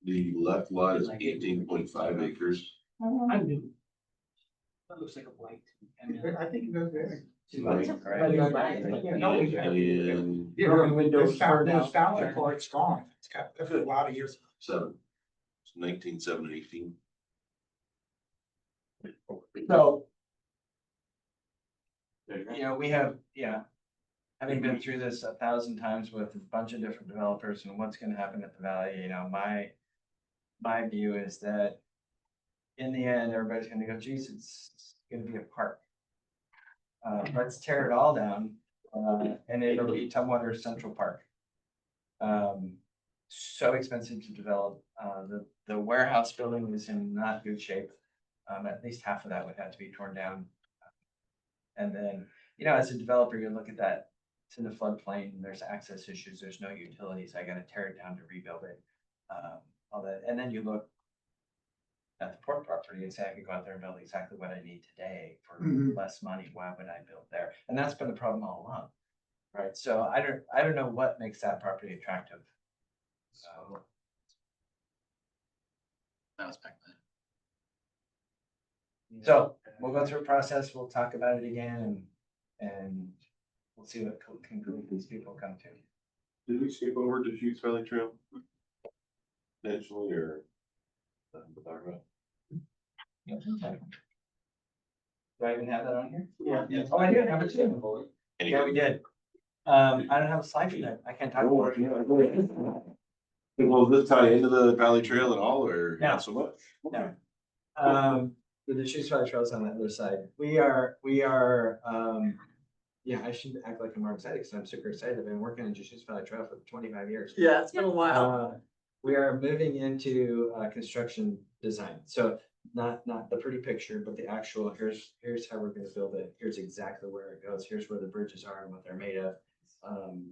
The left lot is 18.5 acres. I knew. That looks like a blank. I think it does very. Right. And This Valley Court's gone. It's got a lot of years. 1918. So. We have, having been through this 1,000 times with a bunch of different developers and what's gonna happen at the valley, my view is that in the end, everybody's gonna go, geez, it's gonna be a park. Let's tear it all down, and it'll be Tumwater Central Park. So expensive to develop. The warehouse building is in not good shape. At least half of that would have to be torn down. And then, as a developer, you look at that, it's in the floodplain, there's access issues, there's no utilities, I gotta tear it down to rebuild it. All that, and then you look at the port property and say, I could go out there and build exactly what I need today for less money, why would I build there? And that's been the problem all along, right? So I don't know what makes that property attractive. That was back then. So we'll go through a process, we'll talk about it again and we'll see what conclusions people come to. Did we skip over to Shoots Valley Trail? Intentionally or? Do I even have that on here? Yeah. Oh, I do have it too. Yeah, we did. I don't have a slide for that. I can't talk about it. Well, does this tie into the Valley Trail at all or No. not so much? No. The Shoots Valley Trail is on the other side. We are, I shouldn't act like I'm more excited because I'm super excited. I've been working on Shoots Valley Trail for 25 years. Yeah, it's been a while. We are moving into construction design. So not the pretty picture, but the actual, here's how we're gonna build it. Here's exactly where it goes. Here's where the bridges are and what they're made of.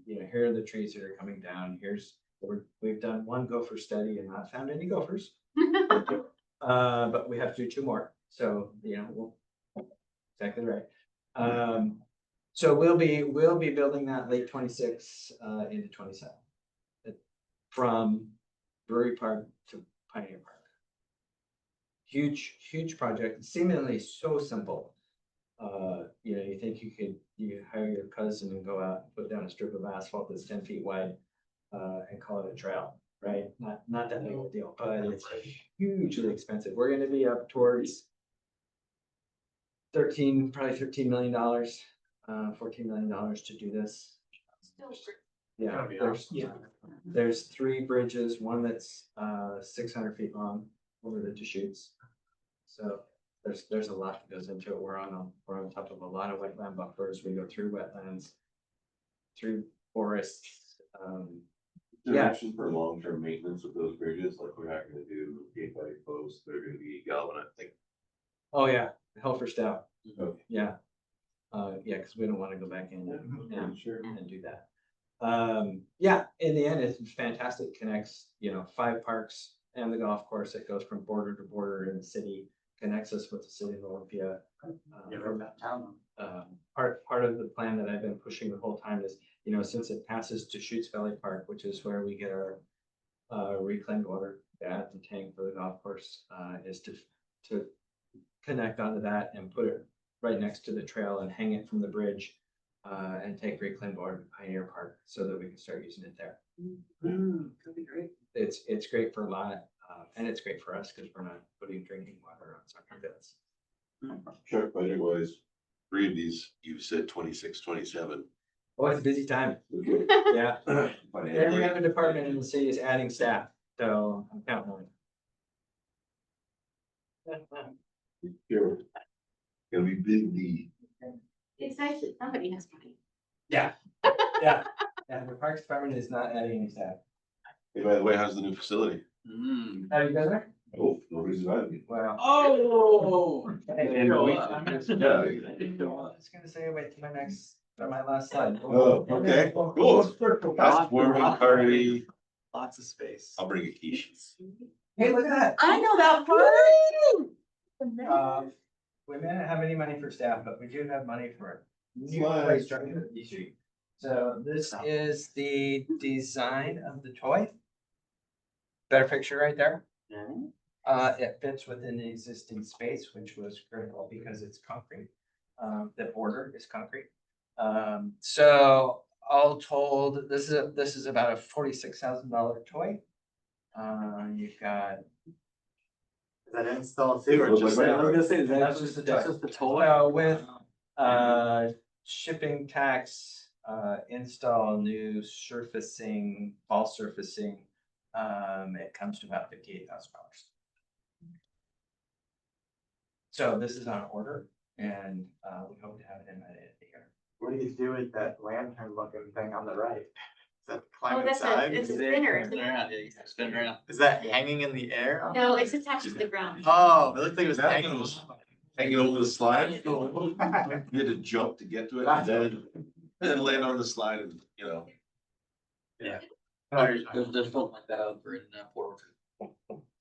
Here are the trees that are coming down. We've done one gopher study and not found any gophers. But we have to do 2 more. So, exactly right. So we'll be building that late 26 into 27. From Brewery Park to Pioneer Park. Huge project, seemingly so simple. You think you hire your cousin and go out and put down a strip of asphalt that's 10 feet wide, and call it a trail, right? Not that big of a deal, but it's hugely expensive. We're gonna be up towards probably $13 million, $14 million to do this. Still, Yeah, Gotta be there's 3 bridges, one that's 600 feet long over the Deschutes. So there's a lot that goes into it. We're on top of a lot of wetland buffers. We go through wetlands, through forests. Direction for long-term maintenance of those bridges, like we're not gonna do gate by posts, they're gonna be galvanized, like. Oh, yeah, hell for stout. Okay. Yeah. Because we don't want to go back in and Sure. do that. In the end, it's fantastic. Connects, 5 parks and the golf course. It goes from border to border in the city, connects us with the city of Olympia. Part of the plan that I've been pushing the whole time is, since it passes to Shoots Valley Park, which is where we get our reclaimed water at the tank for the golf course, is to connect onto that and put it right next to the trail and hang it from the bridge, and take reclaimed water to Pioneer Park so that we can start using it there. That'd be great. It's great for a lot, and it's great for us because we're not putting drinking water on soccer fields. Sure, budget wise, 3 of these, you said 26, 27. Oh, it's a busy time. Yeah. Every other department in the city is adding staff, so I'm counting on it. You're gonna be busy. It's nice that somebody has money. Yeah. Yeah, the Parks Department is not adding any staff. Hey, by the way, how's the new facility? Have you been there? Oh, no reason I didn't. Well. Oh. And Show we- up. I'm just Yeah. gonna say, wait till my last slide. Oh, okay, cool. That's warm and party. Lots of space. I'll bring a quiche. Hey, look at that. I know that part. We may not have any money for staff, but we do have money for new Slides. play structure at D Street. So this is the design of the toy. Better picture right there. It fits within the existing space, which was critical because it's concrete. The border is concrete. So all told, this is about a $46,000 toy. You've got. Is that installed too, or Looks just? like I was gonna say, That's just the toy. that's just the toy. Well, with shipping tax, install new surfacing, fall surfacing, it comes to about $58,000. So this is on order and we hope to have it in by the end of the year. What do you do with that lantern looking thing on the right? Is that Oh, climb that's inside? it's a spinner, isn't Spin it? around, yeah, you can spin around. Is that hanging in the air? No, it's attached to the ground. Oh, it looked like it was That hanging. was hanging over the slide. You had to jump to get to it and then land on the slide and, you know. There's something like that out for in Fort Worth.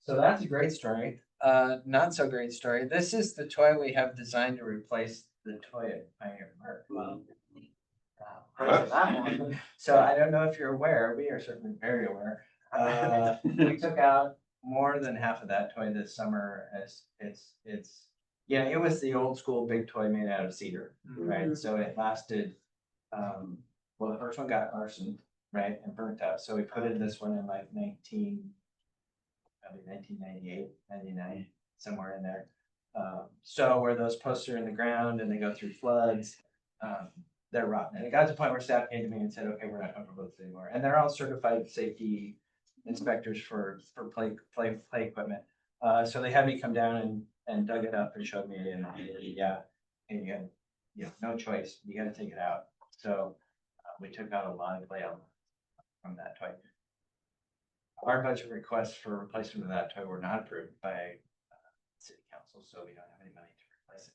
So that's a great story. Not so great story. This is the toy we have designed to replace the toy at Pioneer Park. So I don't know if you're aware, we are certainly very aware. We took out more than half of that toy this summer as yeah, it was the old school big toy made out of cedar, right? So it lasted, well, the first one got arson, right, and burnt out. So we put in this one in like 1998, 99, somewhere in there. So where those posts are in the ground and they go through floods, they're rotten. And it got to the point where staff came to me and said, okay, we're not comfortable with this anymore. And they're all certified safety inspectors for play equipment. So they had me come down and dug it up and showed me, and yeah, and you have no choice. You gotta take it out. So we took out a lot of play elements from that toy. Our budget requests for replacement of that toy were not approved by city council, so we don't have any money to replace it.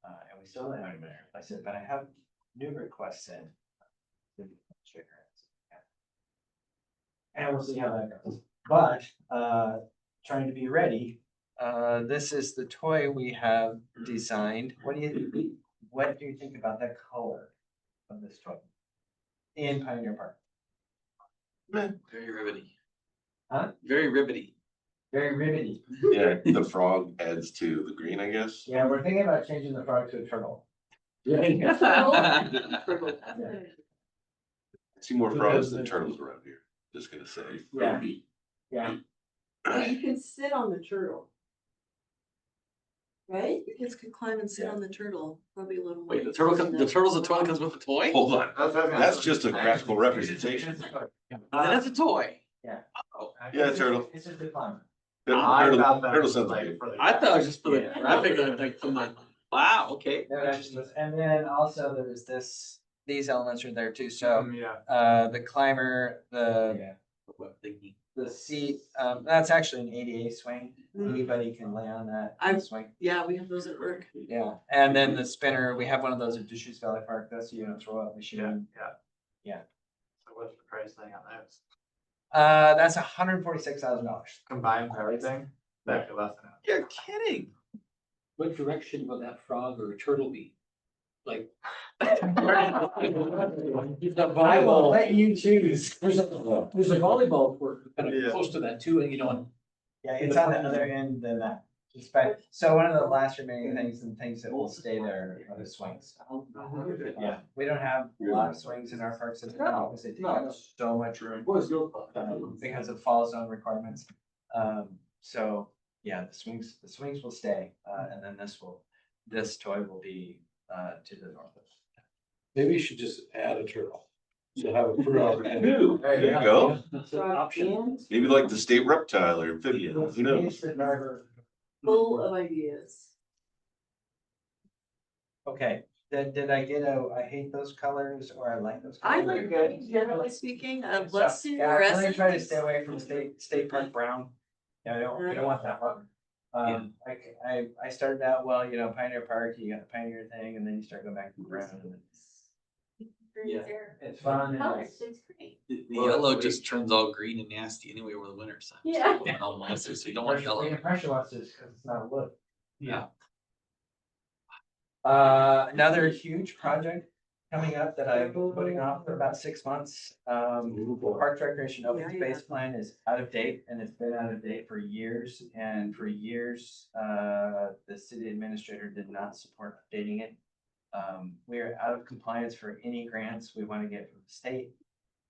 And we still don't have any money to replace it, but I have new requests in. And we'll see how that goes. But trying to be ready, this is the toy we have designed. What do you think about the color of this toy in Pioneer Park? Very ribbity. Huh? Very ribbity. Very ribbity. Yeah, the frog adds to the green, I guess. Yeah, we're thinking about changing the frog to a turtle. I see more frogs than turtles around here, just gonna say. Yeah. Yeah. You can sit on the turtle. Right? The kids could climb and sit on the turtle, probably a little. Wait, the turtle's a toy comes with a toy? Hold on, that's just a graphical representation. That's a toy. Yeah. Oh, Yeah, turtle. It's just a climber. Turtle sounds like. I thought it was just for the Yeah. graphic, like, come on. Wow, okay. And then also there's these elements are there too. So Yeah. the climber, the seat, that's actually an ADA swing. Anybody can lay on that swing. Yeah, we have those at work. Yeah, and then the spinner, we have one of those at Deschutes Valley Park. That's a throw up machine. Yeah. So what's the price thing on those? That's $146,000. Combined for everything? That'd be less than that. You're kidding. What direction will that frog or turtle be? Like. I will let you choose. There's a volleyball court kind Yeah. of close to that too, and you know, Yeah, it's on the other end than that. So one of the last remaining things and things that will stay there are the swings. Yeah, we don't have a lot of swings in our parks at all because they take up so much room because of fall zone requirements. So yeah, the swings will stay, and then this toy will be to the north of. Maybe you should just add a turtle. So have a per-hour. There you go. That's an option. Maybe like the state reptile or amphibian, who knows? Full of ideas. Okay, did I get I hate those colors or I like those? I colors? like good, generally speaking, So, let's do the yeah, I'm rest. really try to stay away from state park brown. Yeah, I don't want that one. I started out, well, you know, Pioneer Park, you got the Pioneer thing, and then you start going back to the brown. And Yeah. it's fun. and Colors, it's great. The yellow just turns all green and nasty anyway over the winter time. Yeah. All monsters, so you don't want The yellow. impression was is because it's not wood. Yeah. Another huge project coming up that I've been putting off for about 6 months. Park Recreation Open Yeah, Space Plan is out of date and it's been out of date for years. And for years, the city administrator did not support updating it. We are out of compliance for any grants we want to get from the state.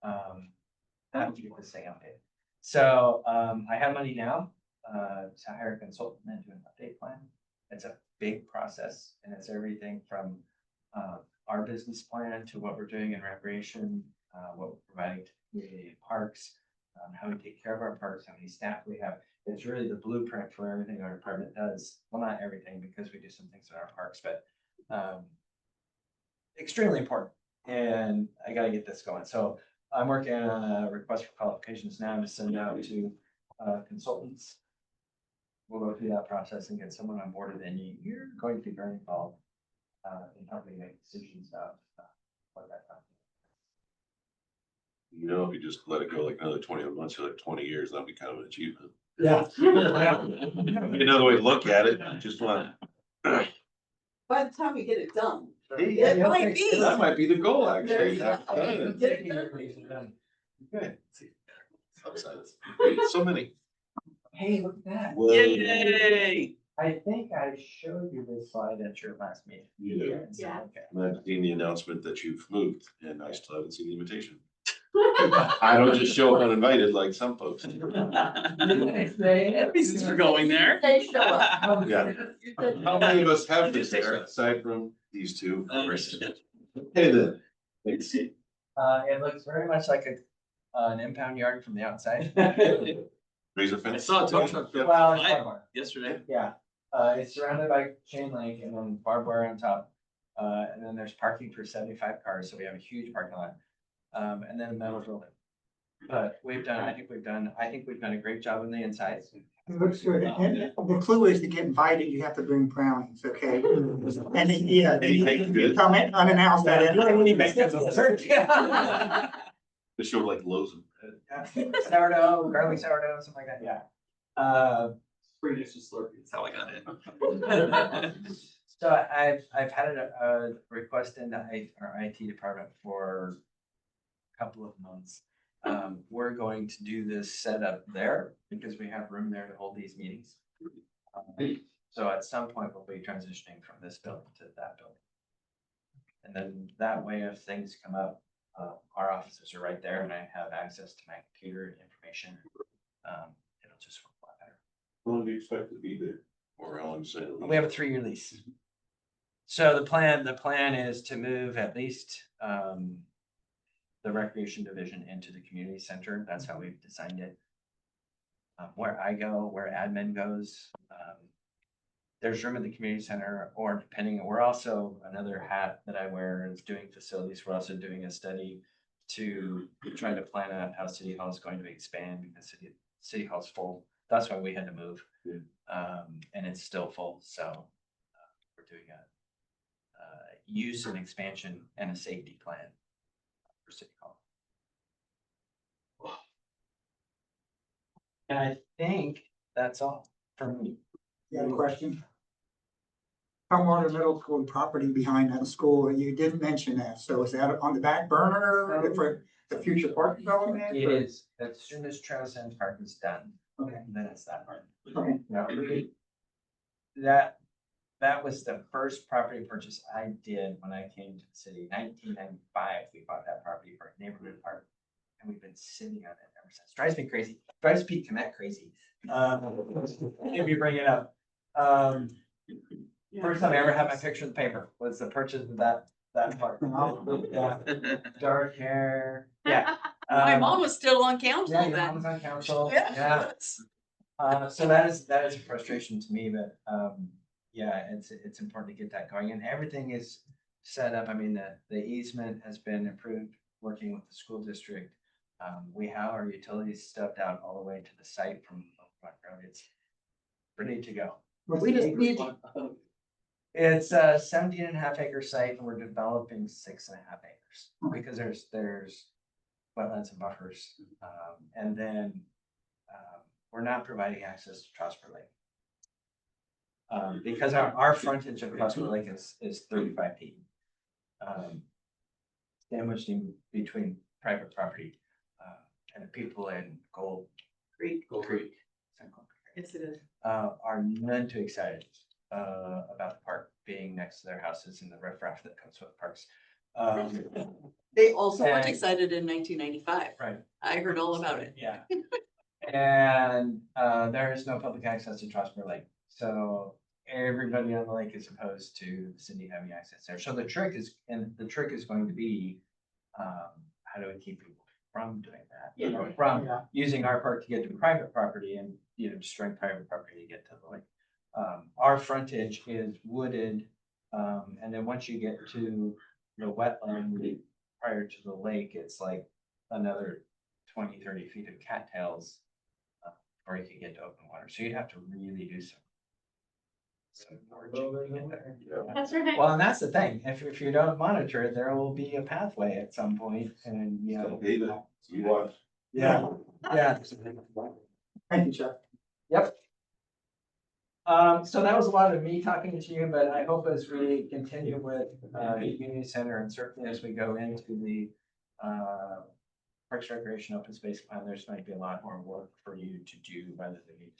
Have to get this thing updated. So, I have money now, to hire a consultant and do an update plan. It's a big process and it's everything from, our business plan to what we're doing in recreation, what we're providing to community and parks, how we take care of our parks, how many staff we have. It's really the blueprint for everything our department does. Well, not everything because we do some things in our parks, but, extremely important. And I gotta get this going. So I'm working on a request for qualifications now to send out to, consultants. We'll go through that process and get someone on board, and you're going to be very involved in helping make decisions about what that. You know, if you just let it go like another 21 months or like 20 years, that'd be kind of an achievement. Yeah. Another way to look at it, just want. By the time we get it done. Yeah, It might be. That might be the goal, actually. There's- Get it done. Good. Upsides. So many. Hey, look at that. Yay! I think I showed you this slide at your last meeting. You do. Yeah. Okay. And I've seen the announcement that you've moved, and I still haven't seen the invitation. I don't just show up uninvited like some folks. Reasons for going there. They show up. Yeah. How many of us have this there aside from these two? Hey then. Thanks. It looks very much like an impound yard from the outside. Razor I fence. saw a tow truck go Well, it's by barbed wire. yesterday. Yeah, it's surrounded by chain link and then barbed wire on top. And then there's parking for 75 cars, so we have a huge parking lot. And then a metal building. But I think we've done a great job on the inside. It looks good. And the clue is to get invited, you have to bring brownies, okay? And then, yeah, Anything good? come in unannounced at any. They showed like loaves of bread. Sourdough, garlic sourdough, something like that, yeah. British Slurpee. That's how I got in. So I've had a request in our IT department for a couple of months. We're going to do this setup there because we have room there to hold these meetings. So at some point we'll be transitioning from this building to that building. And then that way, if things come up, our offices are right there and I have access to my computer and information. It'll just work a lot better. How long do you expect to be there? Or how long is it? We have a 3-year lease. So the plan is to move at least the recreation division into the community center. That's how we've designed it. Where I go, where admin goes, there's room in the community center, or depending, we're also, another hat that I wear is doing facilities. We're also doing a study to try to plan out how City Hall is going to expand because City Hall's full. That's why we had to move. Yeah. And it's still full, so we're doing a use and expansion and a safety plan for City Hall. And I think that's all for me. You have a question? Tumwater Middle School property behind that school, you didn't mention that, so is that on the back burner for the future park development? It is, as soon as Trails End Park is done, Okay, then it's that part. okay. Yeah, that was the first property purchase I did when I came to the city, 1995, we bought that property for a neighborhood park. And we've been sitting on it ever since, drives me crazy, drives Pete Komet crazy. If you bring it up. First time I ever had my picture in the paper was the purchase of that that part. Yeah, dark hair, yeah. My Um, mom was still on Yeah, council your then. mom's on council, Yeah. yeah. So that is a frustration to me, but, yeah, it's important to get that going, and everything is set up. I mean, the easement has been approved, working with the school district. We have our utilities stepped out all the way to the site from Oak Brook Road. It's ready to go. What's We the just acreage need- one? It's a 17.5 acre site, and we're developing 6.5 acres, because there's wetlands and buffers. And then, we're not providing access to Trosper Lake. Because our frontage of Trosper Lake is 35 feet. Sandwiched in between private property, and the people in Gold Great. Creek. Yes, it is. Are none too excited, about the park being next to their houses and the riffraff that comes with parks. They also weren't And- excited in 1995. Right. I heard all about it. Yeah. And there is no public access to Trosper Lake, so everybody on the lake is opposed to the city having access there. So the trick is going to be, how do we keep people from doing that? You know, from using our park to get to private property and, destroying private property to get to the lake. Our frontage is wooded, and then once you get to the wetland prior to the lake, it's like another 20, 30 feet of cattails. Or you could get to open water, so you'd have to really do some work to get there. That's right. Well, and that's the thing, if you don't monitor it, there will be a pathway at some point, and, So, David, you watch. yeah, yeah. Thank you, Chuck. Yep. So that was a lot of me talking to you, but I hope as we continue with, the community center, and certainly as we go into the, Parks Recreation Open Space Plan, there's might be a lot more work for you to do rather than me.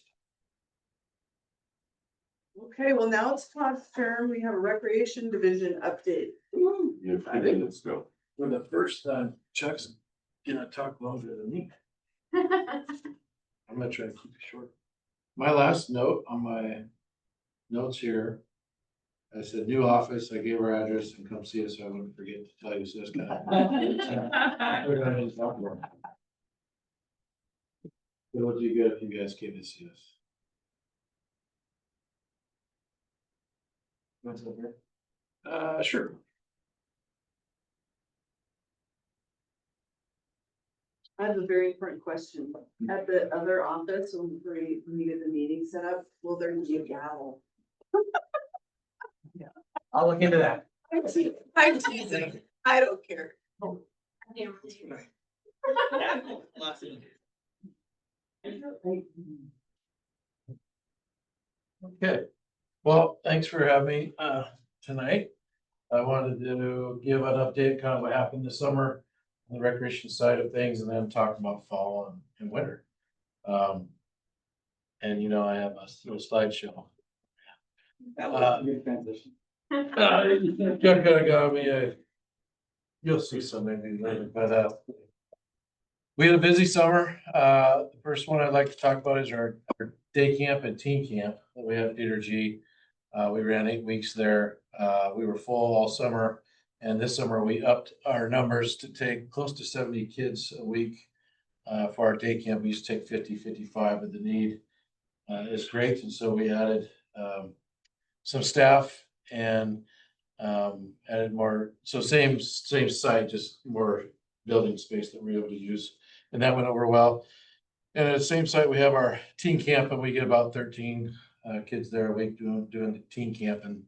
Okay, well, now it's Todd's turn. We have a recreation division update. You have 3 minutes to go. For the first time, Chuck's gonna talk longer than me. I'm gonna try to keep it short. My last note on my notes here. I said, new office, I gave her address and come see us, so I wouldn't forget to tell you, so that's kind of. It would be good if you guys came to see us. Sure. I have a very important question. At the other office, when we needed the meeting set up, will there be a gavel? I'll look into that. I'm teasing. I don't care. Okay, well, thanks for having me tonight. I wanted to give an update, kind of what happened this summer on the recreation side of things, and then talk about fall and winter. And I have a little slideshow. Good transition. You're gonna go, you'll see some maybe later, but we had a busy summer. The first one I'd like to talk about is our day camp and teen camp that we had at Peter G. We ran 8 weeks there. We were full all summer, and this summer we upped our numbers to take close to 70 kids a week. For our day camp, we used to take 50, 55, but the need is great, and so we added some staff and added more, so same site, just more building space that we're able to use, and that went over well. And at the same site, we have our teen camp, and we get about 13 kids there a week doing the teen camp, and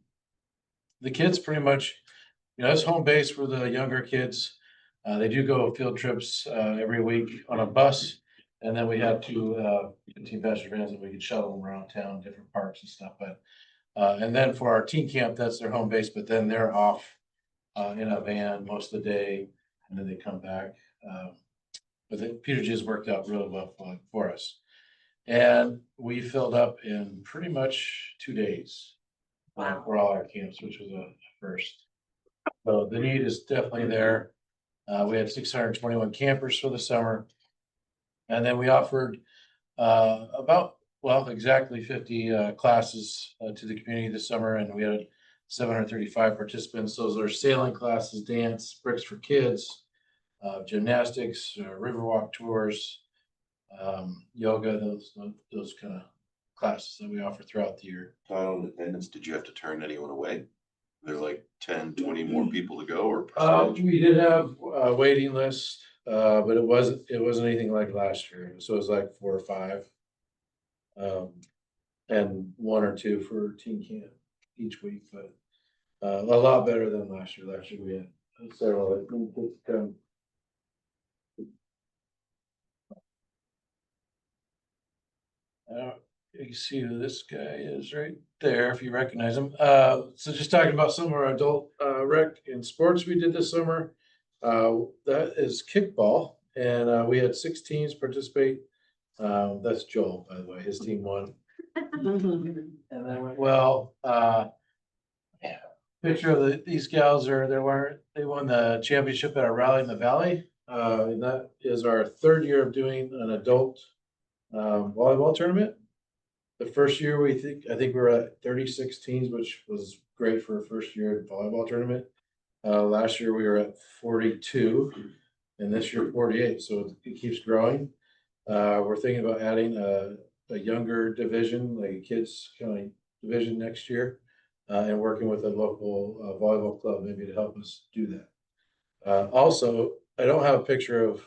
the kids pretty much, it's home base for the younger kids. They do go field trips every week on a bus, and then we have 2 teen passenger vans that we can shuttle them around town, different parks and stuff, but and then for our teen camp, that's their home base, but then they're off in a van most of the day, and then they come back. But the Peter G has worked out really well for us. And we filled up in pretty much 2 days for all our camps, which was a first. So the need is definitely there. We had 621 campers for the summer. And then we offered exactly 50 classes to the community this summer, and we had 735 participants. Those are sailing classes, dance, bricks for kids, gymnastics, riverwalk tours, yoga, those kind of classes that we offer throughout the year. Final attendance, did you have to turn anyone away? There like 10, 20 more people to go or? We did have a waiting list, but it wasn't anything like last year. So it was like 4 or 5. And 1 or 2 for teen camp each week, but a lot better than last year. Last year we had several that didn't come. You can see who this guy is right there, if you recognize him. So just talking about some of our adult rec and sports we did this summer. That is kickball, and we had 6 teams participate. That's Joel, by the way, his team won. And that went well. Picture of these gals they won the championship at our rally in the valley. And that is our 3rd year of doing an adult volleyball tournament. The first year I think we were at 36 teams, which was great for a first year volleyball tournament. Last year we were at 42, and this year 48. So it keeps growing. We're thinking about adding a younger division, like a kids kind of division next year, and working with a local volleyball club maybe to help us do that. Also, I don't have a picture of.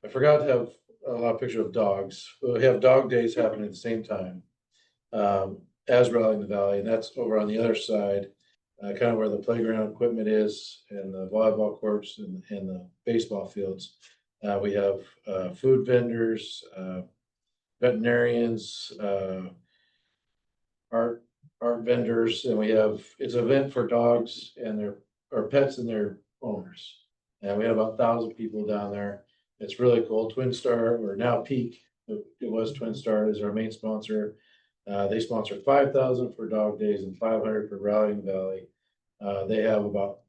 I forgot to have a lot of pictures of dogs. We have dog days happening at the same time as Rally in the Valley, and that's over on the other side, kind of where the playground equipment is, and the volleyball courts and the baseball fields. We have food vendors, veterinarians, art vendors, and it's an event for dogs and or pets and their owners. And we have about 1,000 people down there. It's really cool. Twin Star, or now Peak, it was Twin Star, is our main sponsor. They sponsor 5,000 for dog days and 500 for Rally in the Valley. They have about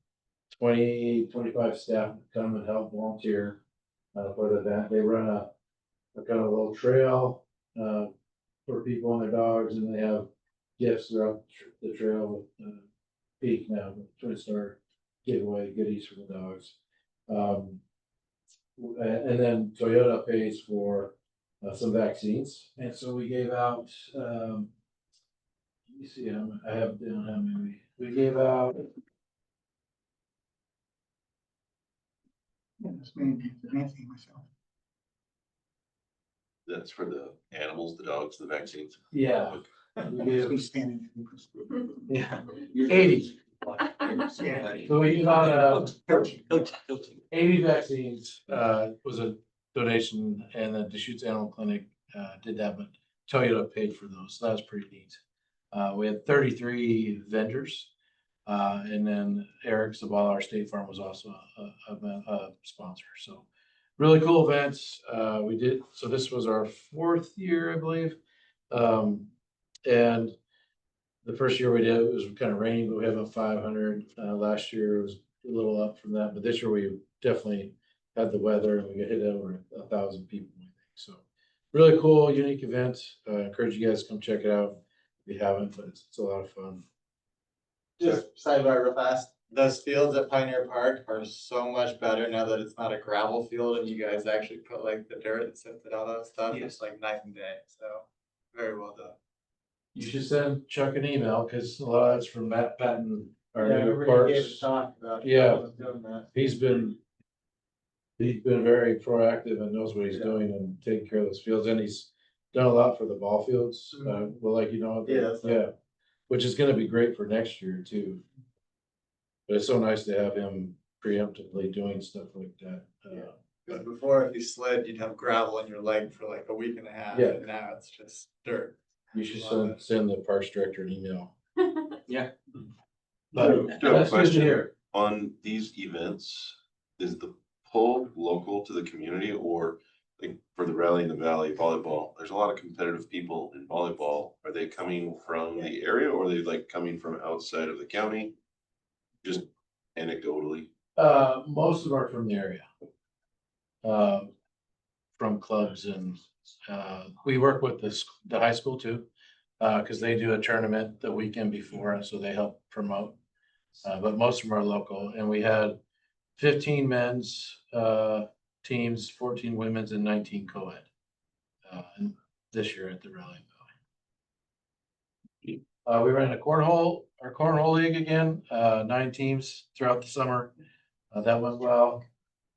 25 staff that come and help volunteer for the event. They run a kind of a little trail for people and their dogs, and they have gifts throughout the trail with Peak now, with Twin Star giveaway goodies for the dogs. And then Toyota pays for some vaccines, and so we gave out. Let me see. I have down how many we gave out. Yeah, that's me, Nancy, myself. That's for the animals, the dogs, the vaccines. Yeah, we gave We stand yeah 80. in. So we gave out 13. 80 vaccines. Was a donation, and the Deschutes Animal Clinic did that, but Toyota paid for those. So that was pretty neat. We had 33 vendors, and then Eric Zabala, our State Farm, was also a sponsor. So really cool events. We did, so this was our 4th year, I believe. And the first year we did, it was kind of rainy, but we had about 500. Last year it was a little up from that, but this year we definitely had the weather, and we got hit over 1,000 people, I think. So really cool, unique event. I encourage you guys to come check it out if you haven't, but it's a lot of fun. Just sidebar real fast, those fields at Pioneer Park are so much better now that it's not a gravel field and you guys actually put like the dirt and sifted it, all that stuff. Yes. It's like night and day, so very well done. You should send Chuck an email, because a lot of it's from Matt Patton, our Yeah, new everybody gave a parks. talk about. Yeah. Doing that. He's been very proactive and knows what he's Yeah. doing and taking care of those fields, and he's done a lot for the ball fields. Well, like, Yeah, that's right. yeah, which is gonna be great for next year too. But it's so nice to have him preemptively doing stuff like that. Yeah. Because before, if you slid, you'd have gravel in your leg for like a week and a half, Yeah. and now it's just dirt. You should Love it. send the parks director an email. Yeah. But Do you have a that's good to question? hear. On these events, is the pull local to the community, or like for the Rally in the Valley volleyball? There's a lot of competitive people in volleyball. Are they coming from the area, or are they like coming from outside of the county? Just anecdotally. Most of them are from the area. From clubs, and we work with the high school too. Cause they do a tournament the weekend before, and so they help promote. But most of them are local, and we had 15 men's, teams, 14 women's and 19 co-ed. This year at the Rally Valley. We ran our cornhole league again, 9 teams throughout the summer. That went well.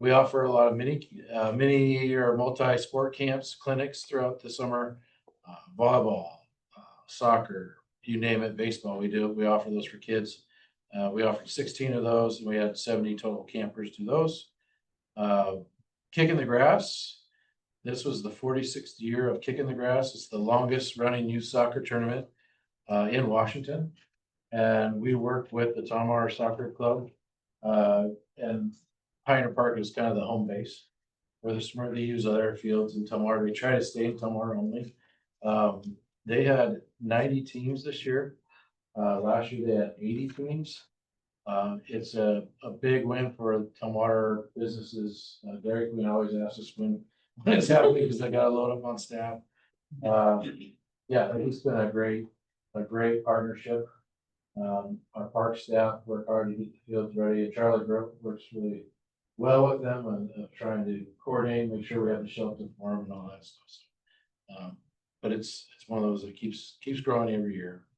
We offer a lot of mini or multi-sport camps, clinics throughout the summer. Volleyball, soccer, you name it, baseball, we offer those for kids. We offered 16 of those, and we had 70 total campers do those. Kicking the Grass. This was the 46th year of Kicking the Grass. It's the longest running youth soccer tournament in Washington. And we worked with the Tomar Soccer Club. And Pioneer Park is kind of the home base. Where they use other fields in Tomar. We try to stay in Tomar only. They had 90 teams this year. Last year they had 80 teams. It's a big win for Tomar businesses. Dairy Queen always asks us when it's happening because they gotta load up on staff. Yeah, it's been a great partnership. Our park staff work hard to get the fields ready, and Charlie Brook works really well with them and trying to coordinate, make sure we have the shelter for them and all that stuff. So, but it's one of those that keeps growing every year.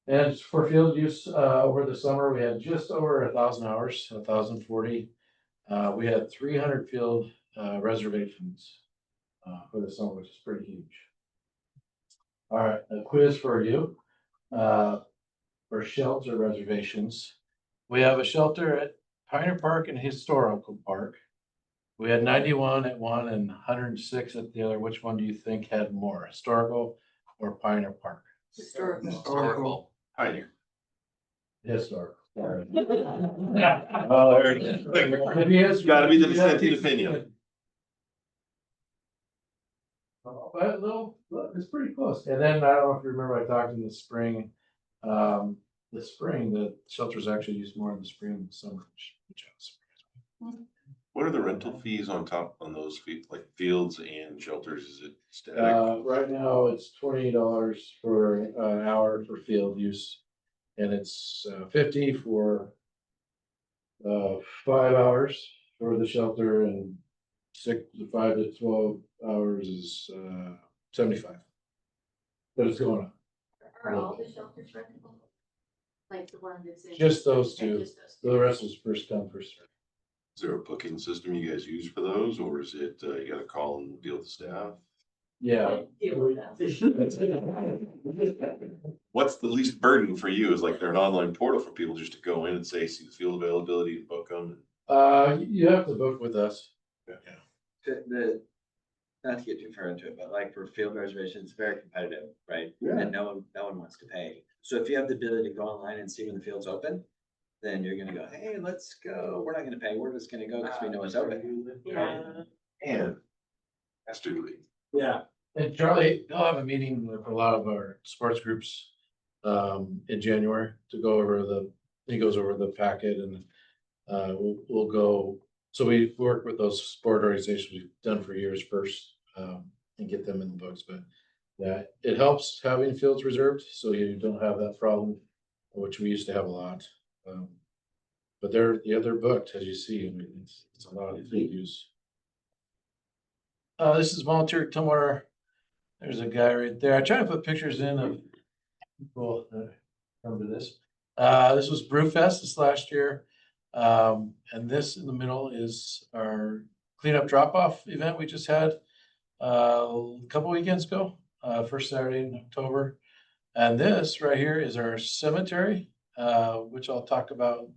And for field use, over the summer, we had just over 1,000 hours, 1,040. We had 300 field reservations for the summer, which is pretty huge. All right, a quiz for you. For shelter reservations. We have a shelter at Pioneer Park and Historical Park. We had 91 at one and 106 at the other. Which one do you think had more, Historical or Pioneer Park? Historical. Pioneer. Historical. Oh, there it is. Gotta be the dissenting opinion. But no, look, it's pretty close. And then I don't know if you remember, I talked in the spring. The shelters actually use more in the spring than summer, which I was surprised. What are the rental fees on top on those like fields and shelters? Is it static? Right now, it's $28 for an hour for field use. And it's 50 for 5 hours for the shelter, and 5 to 12 hours is 75. But it's going up. Are all the shelters rentable? Like the one that's in? Just those Okay, two. just those The two. rest is first come, first served. Is there a booking system you guys use for those, or is it, you gotta call and deal with the staff? Yeah. Deal with What's the least burden for you? Is like there an online portal for people just to go in and say, see the field availability and book them? You have to book with us. Not to get too far into it, but like for field reservations, it's very competitive, right? Yeah. And no one wants to pay. So if you have the ability to go online and see when the field's open, then you're gonna go, hey, let's go. We're not gonna pay. We're just gonna go because we know it's open. Yeah. And that's doodly. Yeah. And Charlie, they'll have a meeting with a lot of our sports groups in January to go over he goes over the packet, and we'll go. So we work with those sport organizations we've done for years first, and get them in the books. But yeah, it helps having fields reserved, so you don't have that problem, which we used to have a lot. But they're booked, as you see. I mean, it's a lot of field use. This is volunteer Tomar. There's a guy right there. I try to put pictures in of people that come to this. This was Brewfest this last year. And this in the middle is our cleanup drop-off event we just had a couple weekends ago, first Saturday in October. And this right here is our cemetery, which I'll talk about.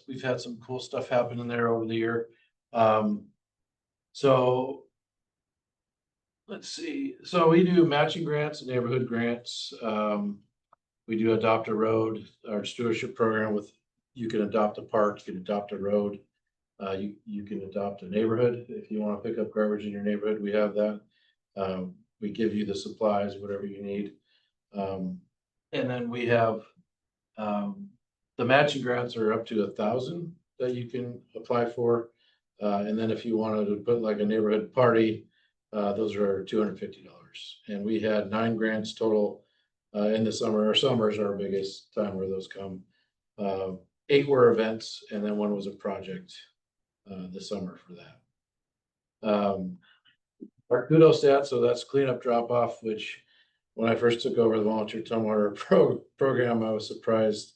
We've had some cool stuff happen in there over the year. So let's see. So we do matching grants and neighborhood grants. We do Adopt a Road, our stewardship program with, you can adopt a park, you can adopt a road. You can adopt a neighborhood. If you want to pick up garbage in your neighborhood, we have that. We give you the supplies, whatever you need. And then we have, the matching grants are up to 1,000 that you can apply for. And then if you wanted to put like a neighborhood party, those are $250. And we had 9 grants total in the summer. Our summers are our biggest time where those come. 8 were events, and then 1 was a project this summer for that. Our kudos stats, so that's cleanup drop off, which when I first took over the volunteer tumwater program, I was surprised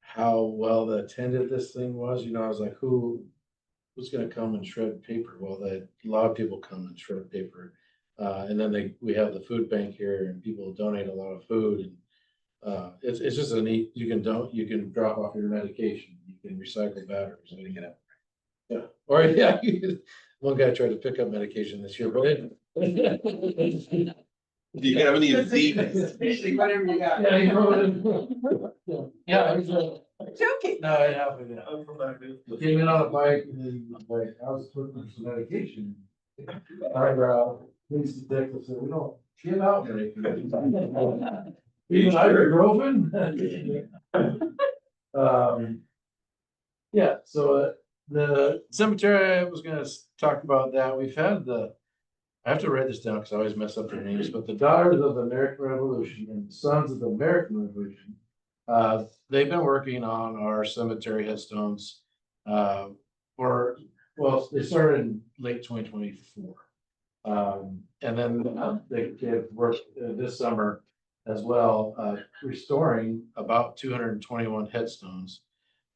how well attended this thing was. You know, I was like, who's gonna come and shred paper? Well, a lot of people come and shred paper. And then we have the food bank here and people donate a lot of food and it's just a neat, you can drop off your medication, you can recycle batteries. And you can yeah, or yeah, one guy tried to pick up medication this year, but Do you have any Z's? Whatever you got. yeah, you know, yeah, it was, Joking. no, it happened, yeah. Came in on a bike and then like, I was putting some medication. Our police detective said, we don't give out medication. Even ibuprofen. Yeah, so the cemetery, I was gonna talk about that. We've had I have to write this down because I always mess up their names, but the Daughters of the American Revolution and the Sons of the American Revolution. They've been working on our cemetery headstones they started in late 2024. And then they've worked this summer as well, restoring about 221 headstones.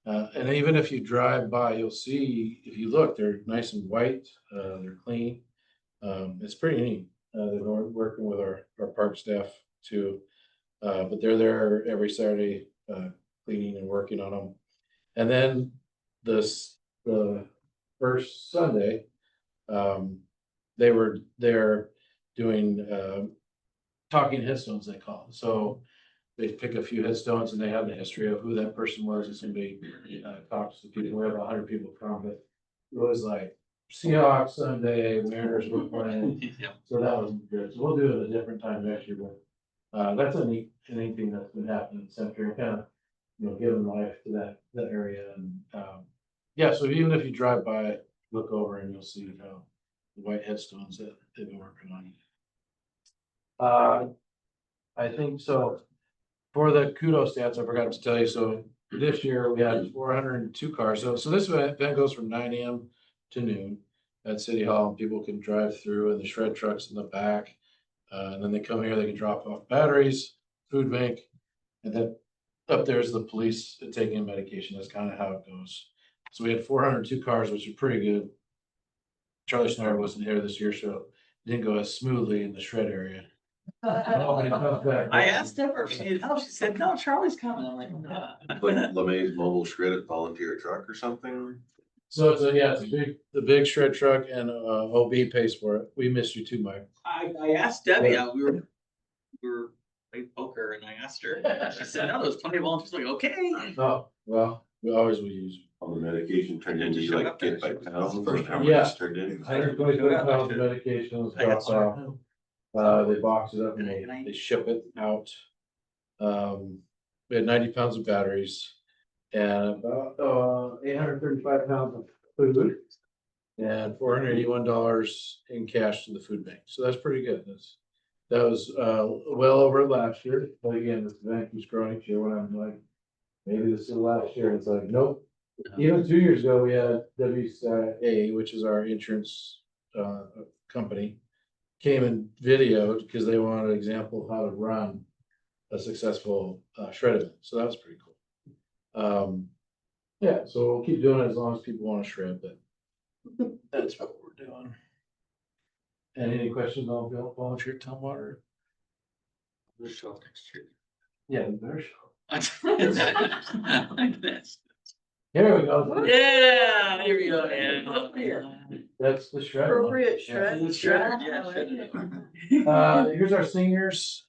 And even if you drive by, you'll see, if you look, they're nice and white, they're clean. It's pretty neat. They're working with our park staff too. But they're there every Saturday, cleaning and working on them. And then the first Sunday, they were there doing talking headstones, they call it. So they pick a few headstones and they have the history of who that person was, and somebody talks to people. We have 100 people come, but it was like Seahawks Sunday, Mariners were playing. Yeah. So that was good. So we'll do it a different time next year, but that's a neat thing that's been happening in the cemetery, kind of, you know, giving life to that area. And yeah, so even if you drive by it, look over and you'll see how the white headstones that they've been working on. I think so. For the kudos stats, I forgot to tell you. So this year we had 402 cars. So this event goes from 9 a.m. to noon at City Hall, and people can drive through, and the shred trucks in the back. And then they come here, they can drop off batteries, food bank, and then up there's the police taking medication. That's kind of how it goes. So we had 402 cars, which is pretty good. Charlie Schneider wasn't here this year, so it didn't go as smoothly in the shred area. I asked her if she needed help. She said, no, Charlie's coming. I'm like, Like LeMay's mobile shred at volunteer truck or something? So it's the big shred truck, and OB pays for it. We missed you too, Mike. I asked Debbie, we were playing poker and I asked her, she said, no, there's plenty of volunteers. I'm like, okay. Oh, well, we always will use you. All the medication turned into Just showed like up there. get by pounds, or how Yeah. much it's turned in? 125 pounds of medications, I got drops off. They box it up and they ship it out. We had 90 pounds of batteries and about 835 pounds of food and $481 in cash to the food bank. So that's pretty good. That was well over last year. But again, this bank keeps growing each year. When I'm like, maybe this is last year, it's like, nope. Even 2 years ago, we had WCA, which is our insurance company, came and videoed because they wanted an example of how to run a successful shred event. So that was pretty cool. Yeah, so we'll keep doing it as long as people want to shred, but that's what we're doing. And any questions on volunteer tumwater? We'll show up next year. Yeah, the bear show. Yeah, Here we go. here we go, man. That's the shred. one. Appropriate Yeah. shred. Shredder, yeah, I like it. Here's our seniors.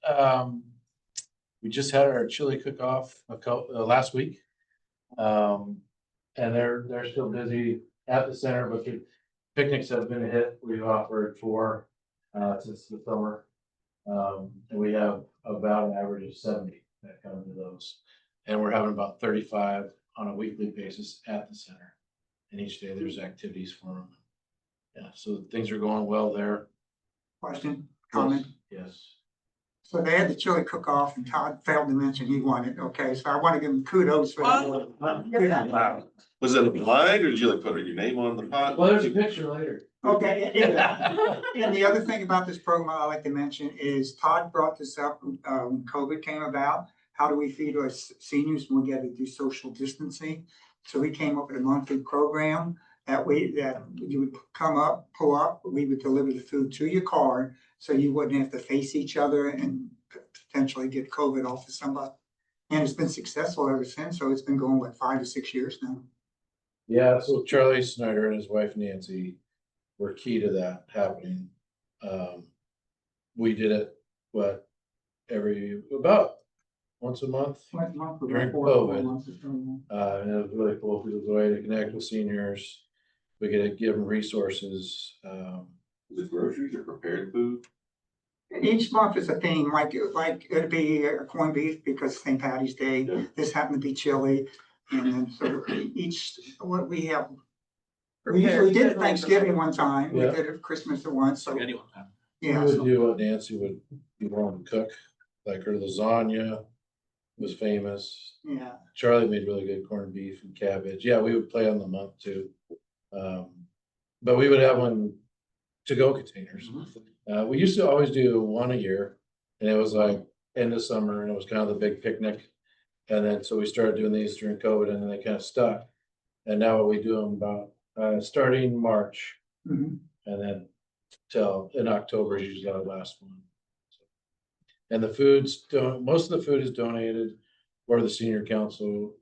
We just had our chili cook-off last week. And they're still busy at the center, but the picnics have been a hit. We've offered 4 since the summer. And we have about an average of 70 that come to those. And we're having about 35 on a weekly basis at the center. And each day there's activities for them. Yeah, so things are going well there. Question, comment, yes. So they had the chili cook-off and Todd failed to mention he won it, okay, so I want to give him kudos for that. Was it applied or did you like put your name on the pot? Well, there's a picture later. Okay, and the other thing about this program I like to mention is Todd brought this up, when COVID came about. How do we feed our seniors when we get to do social distancing? So we came up with a monthly program that you would come up, pull up, we would deliver the food to your car. So you wouldn't have to face each other and potentially get COVID off of somebody. And it's been successful ever since, so it's been going like 5 to 6 years now. Yeah, so Charlie Snyder and his wife Nancy were key to that happening. We did it, about once a month. During COVID. And it was really cool because it was a way to connect with seniors. We could give them resources. Was it groceries or prepared food? Each month is a theme, like it'd be a corned beef because St. Patty's Day, Yeah. this happened to be chili. And then so what we have, we usually did it Thanksgiving one time, we Yeah. did it Christmas at once, so, Spaghetti one time. We yeah. would so- do what Nancy would be willing to cook, like her lasagna was famous. Yeah, Charlie made really good corned beef and cabbage. Yeah, we would play on the month too. But we would have one to-go containers. We used to always do one a year, and it was like end of summer, and it was kind of the big picnic. And then, so we started doing these during COVID, and then they kind of stuck. And now we do them about, starting March, mhm. and then till in October is usually our last one. And the food's most of the food is donated, or the senior council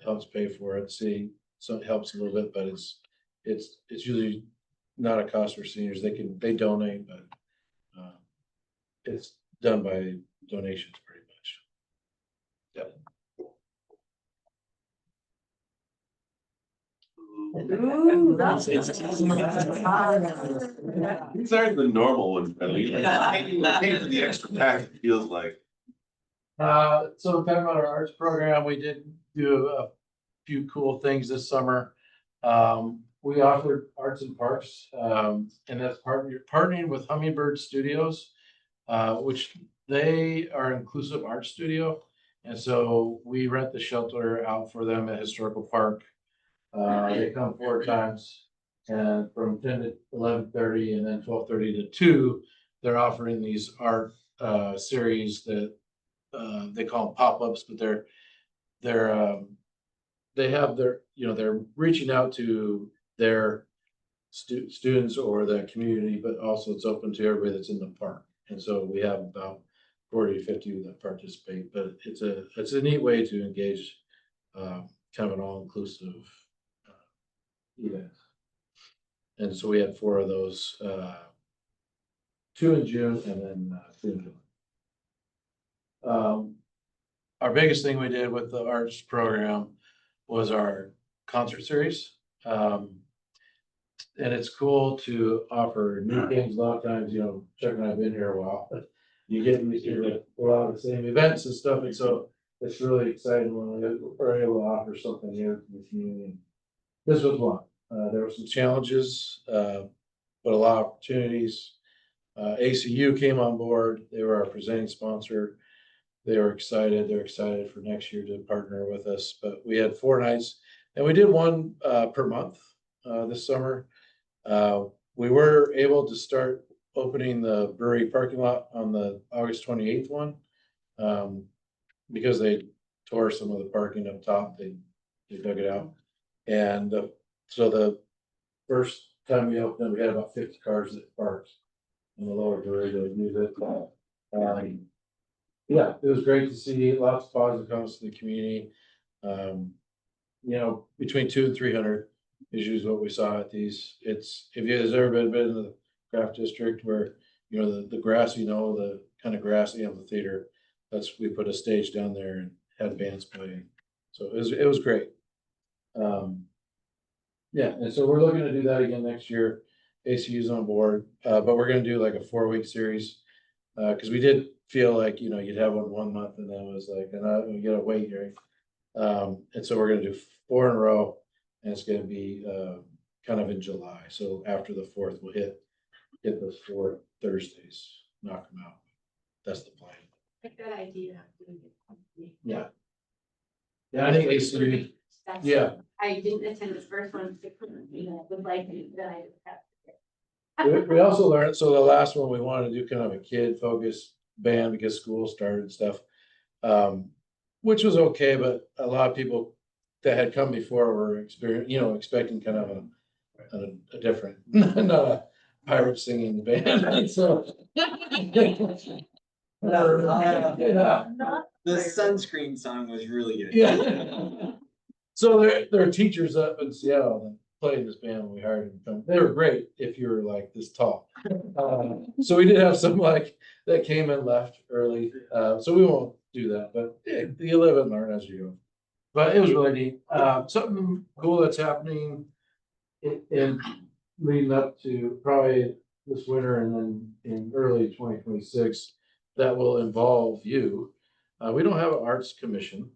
helps pay for it. See, so it helps a little bit, but it's usually not a cost for seniors. They donate, but it's done by donations pretty much. Yep. Ooh, that's. These aren't the normal ones, at least. The extra pack, it feels like. So talking about our arts program, we did do a few cool things this summer. We offered Arts and Parks, and that's partnering with Hummingbird Studios, which they are an inclusive art studio. And so we rent the shelter out for them at Historical Park. They come 4 times, and from 10 to 11:30 and then 12:30 to 2, they're offering these art series that they call them pop-ups, but they have their, they're reaching out to their students or the community, but also it's open to everybody that's in the park. And so we have about 40 to 50 that participate, but it's a neat way to engage kind of an all-inclusive event. And so we had 4 of those, 2 in June and then 2 in July. Our biggest thing we did with the arts program was our concert series. And it's cool to offer new things. A lot of times, Chuck and I've been here a while, but you get used to a lot of the same events and stuff. And so it's really exciting when we're able to offer something new to the community. This was one. There were some challenges, but a lot of opportunities. ACU came on board. They were our presenting sponsor. They were excited. They're excited for next year to partner with us. But we had 4 nights, and we did one per month this summer. We were able to start opening the brewery parking lot on the August 28th one, because they tore some of the parking up top. They dug it out, and so the first time we opened, we had about 50 cars that parked in the lower brewery to use it. Yeah, it was great to see lots of positive comments to the community. Between 200 and 300 is usually what we saw at these. If you guys ever been in the craft district where, the grassy, the kind of grassy amphitheater, we put a stage down there and had bands playing. So it was great. Yeah, and so we're looking to do that again next year. ACU's on board, but we're gonna do like a 4-week series. Cause we did feel like, you'd have one month and then it was like, we gotta wait here. And so we're gonna do 4 in a row, and it's gonna be kind of in July. So after the 4th, we'll hit those 4 Thursdays. knock them out. That's the plan. A good idea. Yeah. Yeah, I think ACB, That's- yeah. I didn't attend the first one, would like to, then I just have. We also learned, so the last one, we wanted to do kind of a kid focused band because school started and stuff. Which was okay, but a lot of people that had come before were expecting kind of a different, not a pirate singing band, so. The sunscreen song was really good. Yeah. So there are teachers up in Seattle that played this band when we hired them to come. They were great if you were like this tall. So we did have some like that came and left early. So we won't do that, but you live and learn as you go. But it was really neat. Something cool that's happening in leading up to probably this winter and then in early 2026 that will involve you. We don't have an arts commission.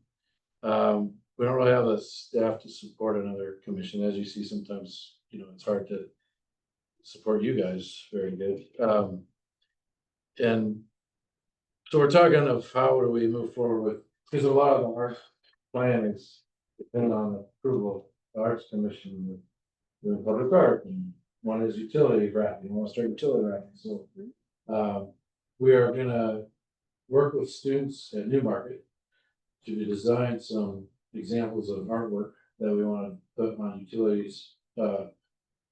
We don't really have a staff to support another commission. As you see, sometimes, it's hard to support you guys very good. And so we're talking of how do we move forward with, because a lot of the arts plan is dependent on the approval of the Arts Commission with public art, and one is utility wrapping. We want to start utility wrapping. So we are gonna work with students at Newmarket to design some examples of artwork that we want to put on utilities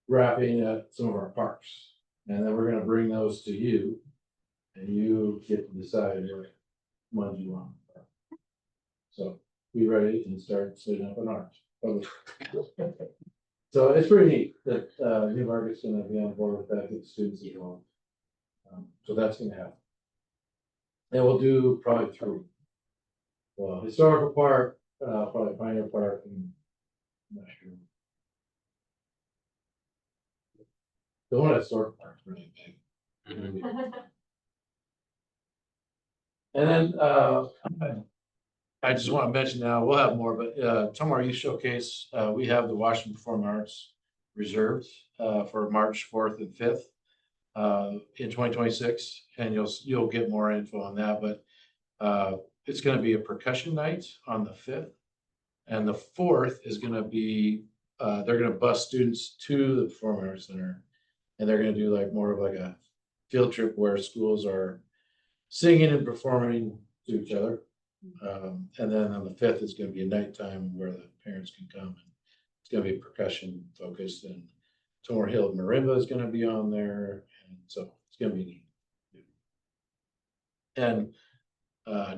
wrapping at some of our parks. And then we're gonna bring those to you and you get to decide what ones you want. So be ready and start setting up an art. So it's pretty neat that Newmarket's gonna be on board with that, get the students involved. So that's gonna happen. And we'll do probably 3. Well, historical park, probably Pioneer Park, and I'm not sure. The one at historical park is really big. And then I just want to mention now, we'll have more, but Tomorrow Youth Showcase, we have the Washington Performing Arts reserved for March 4th and 5th in 2026, and you'll get more info on that, but it's going to be a percussion night on the 5th, and the 4th is going to be they're going to bus students to the Performing Arts Center, and they're going to do like more of like a field trip where schools are singing and performing to each other. And then on the 5th, it's going to be a nighttime where the parents can come, and it's going to be percussion focused, and Tomar Hill Marimba is going to be on there, and so it's going to be neat. And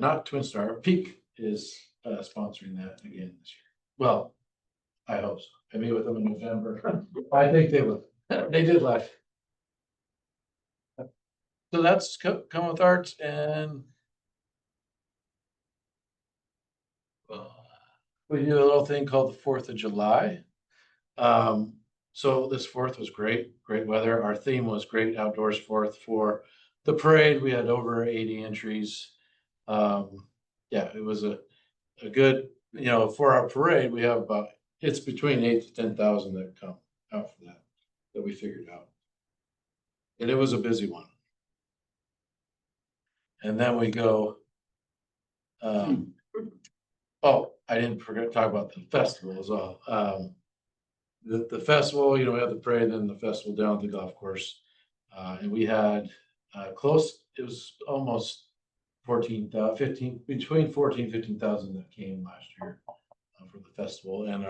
not Twin Star, Peak is sponsoring that again this year. Well, I hope so. I meet with them in November. I think they will. They did last year. So that's Come With Arts, and we do a little thing called the 4th of July. So this 4th was great weather. Our theme was Great Outdoors 4th. For the parade, we had over 80 entries. Yeah, it was a good, for our parade, we have it's between 8,000 to 10,000 that come out for that we figured out. And it was a busy one. And then we go, oh, I didn't forget to talk about the festival as well. The festival, we have the parade, then the festival down at the golf course. And we had it was almost 14,000, between 14,000 and 15,000 that came last year for the festival. And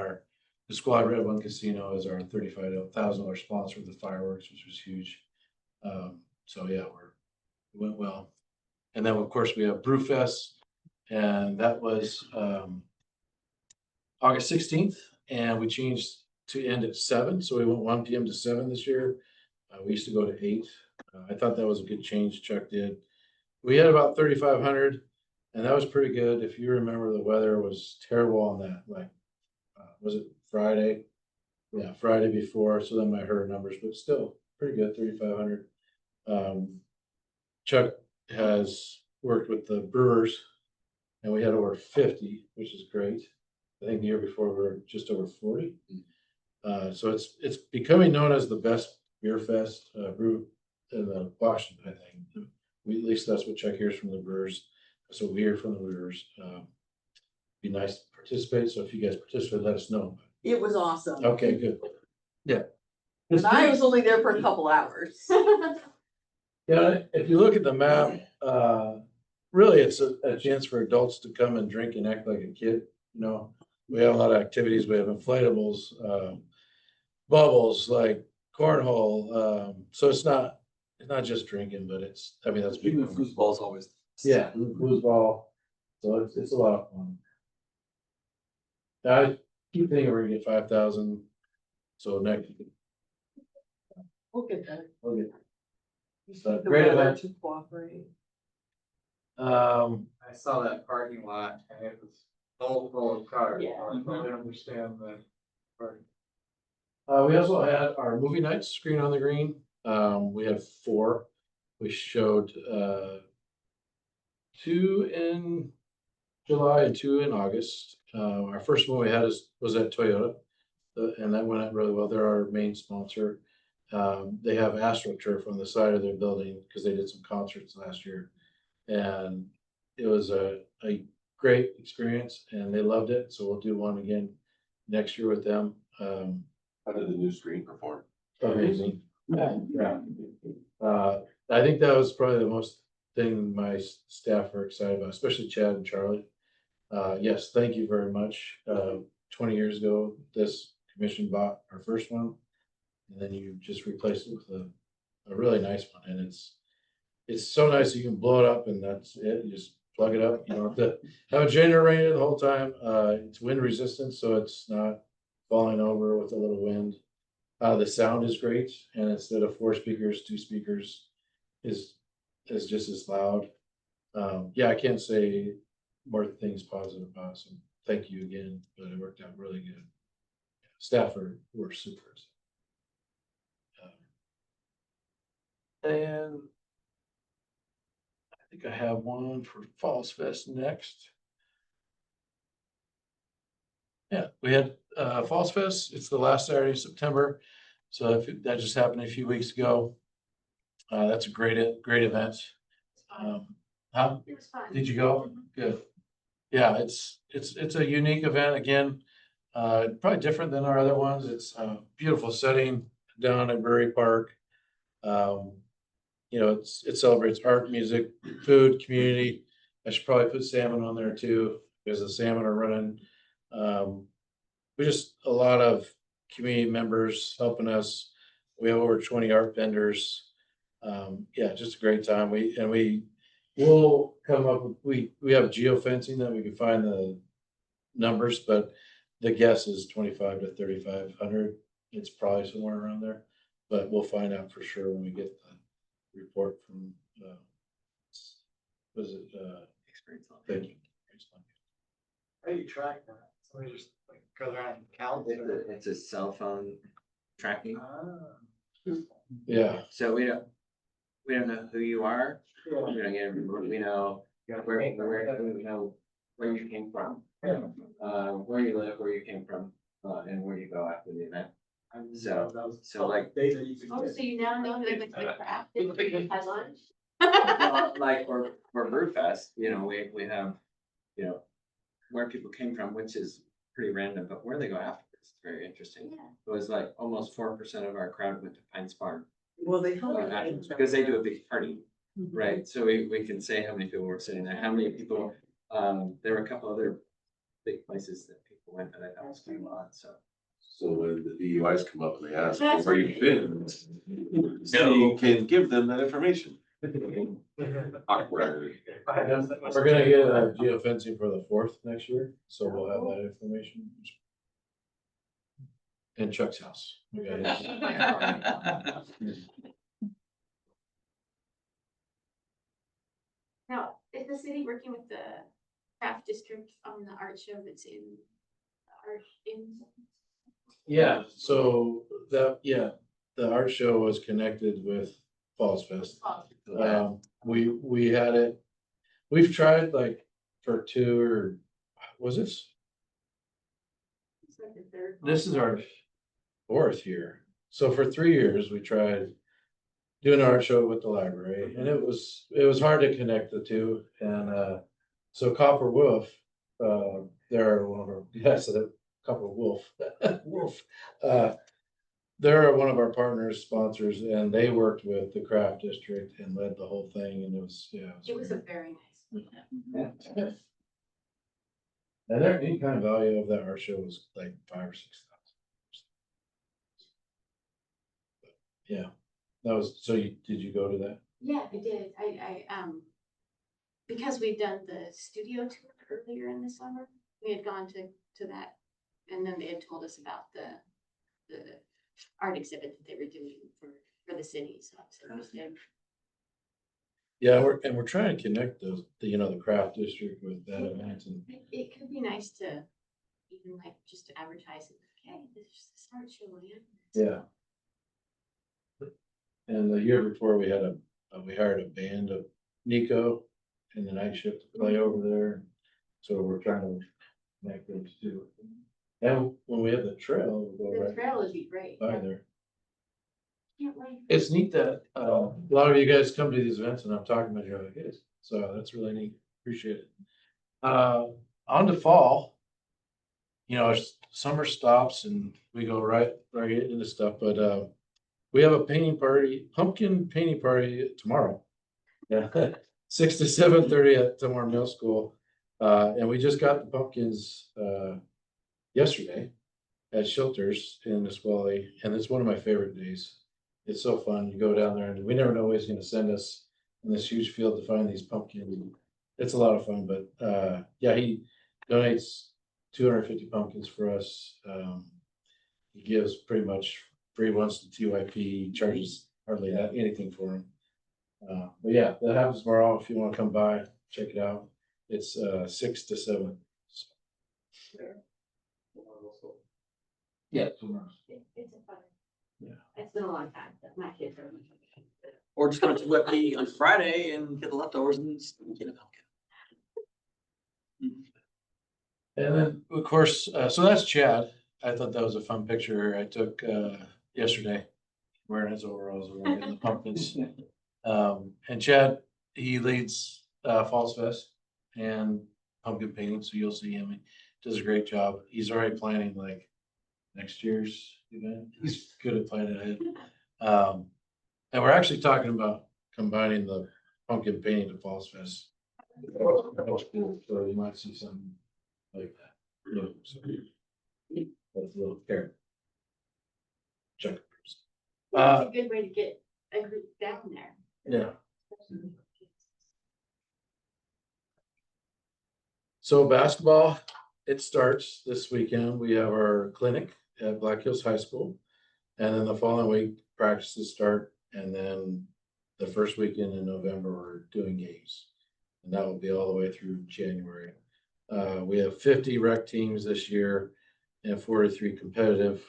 the Squad Red One Casino is our $35,000 sponsor of the fireworks, which was huge. So yeah, it went well. And then of course we have Brewfest, and that was August 16th, and we changed to end at 7, so we went 1 p.m. to 7 this year. We used to go to 8. I thought that was a good change. Chuck did. We had about 3,500, and that was pretty good. If you remember, the weather was terrible on that. Like, was it Friday? Yeah, Friday before. So that might hurt numbers, but still pretty good. 3,500. Chuck has worked with the brewers, and we had over 50, which is great. I think the year before we were just over 40. So it's becoming known as the best beer fest brew in the Washington, I think. at least that's what Chuck hears from the brewers. That's what we hear from the brewers. Be nice to participate. So if you guys participate, let us know. It was awesome. Okay, good. Yeah. And I was only there for a couple hours. Yeah, if you look at the map, really it's a chance for adults to come and drink and act like a kid, you know. We have a lot of activities. We have inflatables, bubbles like cornhole. So it's not just drinking, but I mean, that's big. Even the foosball's always. Yeah, foosball. So it's a lot of fun. I keep thinking we're gonna get 5,000. So next, We'll get that. we'll get. The Great weather event. to cooperate. I saw that parking lot and it was full of cars. Yeah. I don't understand the part. We also had our movie nights screen on the green. We had 4. We showed 2 in July and 2 in August. Our first one we had was at Toyota. And that went out really well. They're our main sponsor. They have AstroTurf on the side of their building because they did some concerts last year. And it was a great experience and they loved it. So we'll do one again next year with them. How did the new screen perform? Amazing. Yeah. I think that was probably the most thing my staff are excited about, especially Chad and Charlie. Yes, thank you very much. 20 years ago, this commission bought our first one. And then you just replace it with a really nice one. And it's so nice you can blow it up and that's it. You just plug it up. You don't have to have a generator the whole time. It's wind resistant, so it's not falling over with a little wind. The sound is great. And instead of 4 speakers, 2 speakers is just as loud. Yeah, I can't say more things positive about it. So thank you again, but it worked out really good. Staff were super. And I think I have one for Falls Fest next. Yeah, we had Falls Fest. It's the last Saturday of September. So that just happened a few weeks ago. That's a great event. Huh? It was fun. Did you go? Good. Yeah, it's a unique event again. Probably different than our other ones. It's a beautiful setting down at Brewery Park. You know, it celebrates art, music, food, community. I should probably put salmon on there too, because the salmon are running. We just a lot of community members helping us. We have over 20 art vendors. Yeah, just a great time. We'll come up with, we have geofencing that we can find the numbers, but the guess is 25 to 3,500. It's probably somewhere around there, but we'll find out for sure when we get the report from, was it, Experience on. thank you. How do you track that? Somebody just like goes around and counts it. It's a cell phone tracking, Yeah, so we don't know who you are. Yeah. We don't get, we know where we know where you came from, where you live, where you came from, and where you go after the event. So like, Oh, so you now know that it's like craft, and had lunch? well, like for Brewfest, you know, we have, you know, where people came from, which is pretty random, but where they go afterwards, it's very interesting. Yeah. It was like almost 4% of our crowd went to Pines Farm. Well, they Afterwards, because they do a big party, right? So we can say how many people were sitting there, how many people, there were a couple other big places that people went that I thought was kind of odd, so. So when the DUIs come up and they ask where you've been, you can give them that information. Awkward. we're gonna get a geofencing for the 4th next year, so we'll have that information. In Chuck's house. We got his. Now, is the city working with the craft district on the art show that's in? Yeah, so the art show was connected with Falls Fest. We had it, we've tried like for 2 or was this? It's like the third. This is our 4th year. So for 3 years, we tried doing an art show with the library, and it was hard to connect the two, and so Copper Wolf, they're one of our, yes, the Copper Wolf, Wolf, they're one of our partners, sponsors, and they worked with the craft district and led the whole thing, and it was, yeah. It was a very nice meetup. Yeah. And their in-kind value of that art show was like $5,000 or $6,000. Yeah, that was, so did you go to that? Yeah, I did. Because we'd done the studio tour earlier in the summer, we had gone to that. And then they had told us about the art exhibit that they were doing for the city, so I was interested. Yeah, we're trying to connect the craft district with that event, and It could be nice to even like just to advertise it, okay, this is this art show, man. yeah. And the year before, we hired a band of Nico and the night shift to play over there. So we're trying to connect those two. And when we have the trail, we'll go The right trail would be great. by there. Can't wait. It's neat that a lot of you guys come to these events and I'm talking about your other kids. So that's really neat. Appreciate it. On to fall. Summer stops and we go right into stuff, but we have a pumpkin painting party tomorrow. Yeah, 6 to 7:30 at Tomar Middle School. And we just got the pumpkins yesterday at Shelters in Nisqually, and it's one of my favorite days. It's so fun. You go down there and we never know what he's gonna send us in this huge field to find these pumpkins. It's a lot of fun, but yeah, he donates 250 pumpkins for us. He gives pretty much free ones to TYP, charges hardly anything for them. But yeah, that happens tomorrow. If you want to come by, check it out. It's 6 to 7. Yeah. Tomorrow. It's a fun. Yeah. It's been a long time, but my kids are. Or just go to Whitby on Friday and get the leftovers and get a pumpkin. And then, of course, so that's Chad. I thought that was a fun picture I took yesterday, wearing his overalls and wearing the pumpkins. And Chad, he leads Falls Fest and pumpkin painting, so you'll see him. He does a great job. He's already planning like next year's event. He's good at planning ahead. And we're actually talking about combining the pumpkin painting to Falls Fest. So you might see something like that. Yeah, so that's a little carrot. Check. It's a good way to get a group down there. Yeah. So basketball, it starts this weekend. We have our clinic at Black Hills High School. And then the following week, practices start. And then the first weekend in November, we're doing games. And that will be all the way through January. We have 50 rec teams this year and 43 competitive.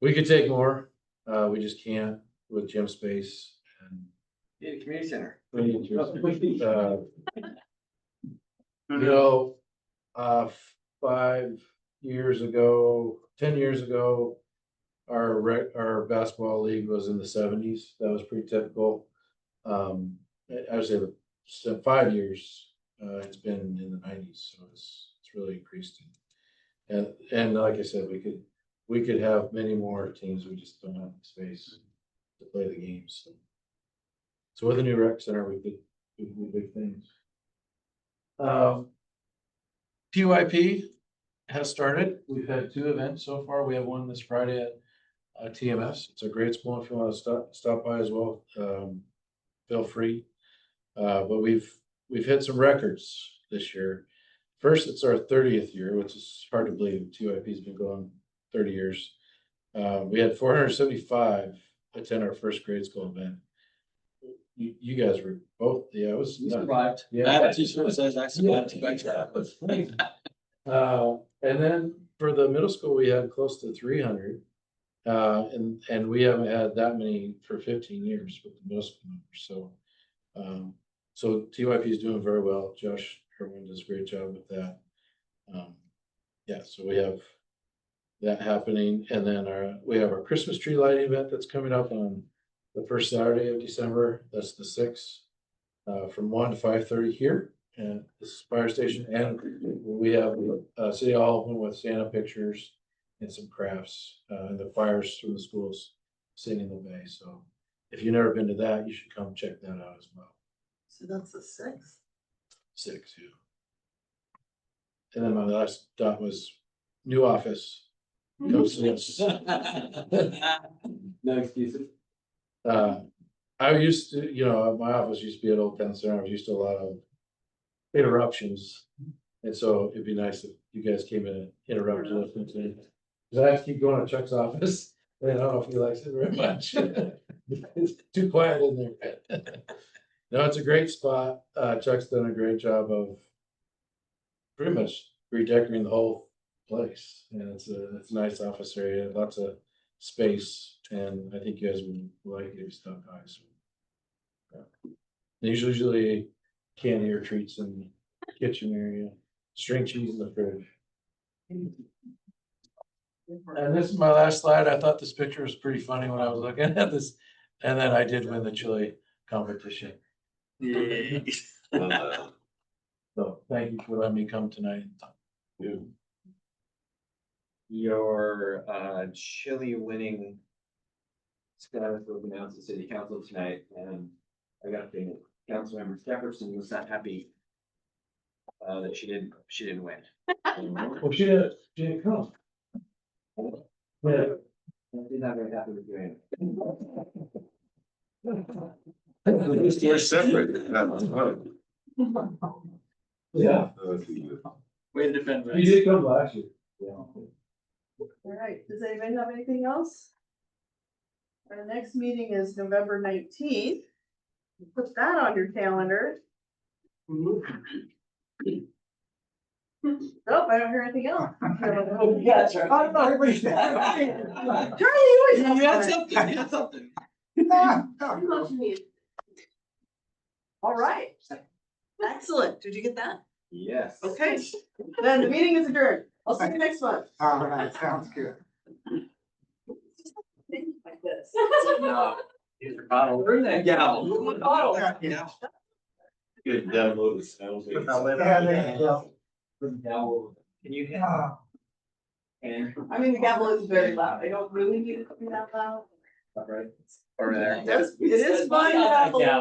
We could take more. We just can't with gym space and Community center. You know, 5 years ago, 10 years ago, our basketball league was in the 70s. That was pretty typical. I would say 5 years, it's been in the 90s, so it's really increased. And like I said, we could have many more teams. We just don't have the space to play the games. So with the new rec center, we could do big things. PYP has started. We've had 2 events so far. We have one this Friday at TMS. It's a great school if you want to stop by as well. Feel free. But we've hit some records this year. First, it's our 30th year, which is hard to believe. TYP's been going 30 years. We had 475 attend our first grade school event. You guys were both, yeah, it was. You survived. Yeah. I have a t-shirt that says I survived. And then for the middle school, we had close to 300. And we haven't had that many for 15 years with the middle school numbers. So TYP is doing very well. Josh Herman does a great job with that. Yeah, so we have that happening. And then we have our Christmas tree lighting event that's coming up on the first Saturday of December, that's the 6th, from 1 to 5:30 here. And this is fire station, and we have City Hall open with Santa pictures and some crafts, and the fires from the schools sitting in the bay. So if you've never been to that, you should come check that out as well. So that's the 6th. 6, yeah. And then my last dot was new office. Come see us. No excuses. I used to, my office used to be at Old Town Center. I was used to a lot of interruptions. And so it'd be nice if you guys came in and interrupted us. Cause I have to keep going to Chuck's office, and I don't know if he likes it very much. It's too quiet in there. No, it's a great spot. Chuck's done a great job of pretty much redecorating the whole place. And it's a nice office area, lots of space, and I think you guys would like it if you stop by. So, yeah. There's usually candy or treats in the kitchen area, string cheese in the fridge. And this is my last slide. I thought this picture was pretty funny when I was looking at this. And then I did win the chili competition. Well, So thank you for letting me come tonight. Your chili winning status was announced to city council tonight, and I got the Councilmember Jefferson was not happy that she didn't win. Well, she didn't come. Yeah. She's not very happy with you. We're separate. Yeah, Way to defend you did come last year. All right, does anybody have anything else? Our next meeting is November 19th. Put that on your calendar. Nope, I don't hear anything else. That's right. Oh, no, everybody's Charlie, you always have something. You had something. Motion made. All right. Excellent. Did you get that? Yes. Okay, then the meeting is adjourned. I'll see you next month. All right, sounds good. Like this. No. Here's your bottle. Gavel. Bottle. Yeah. Good download the sounds. Yeah, there you go. Can you hit? Ah. And. I mean, the gavel is very loud. I don't really need it to be that loud. Right. Over there. It is fun to have a little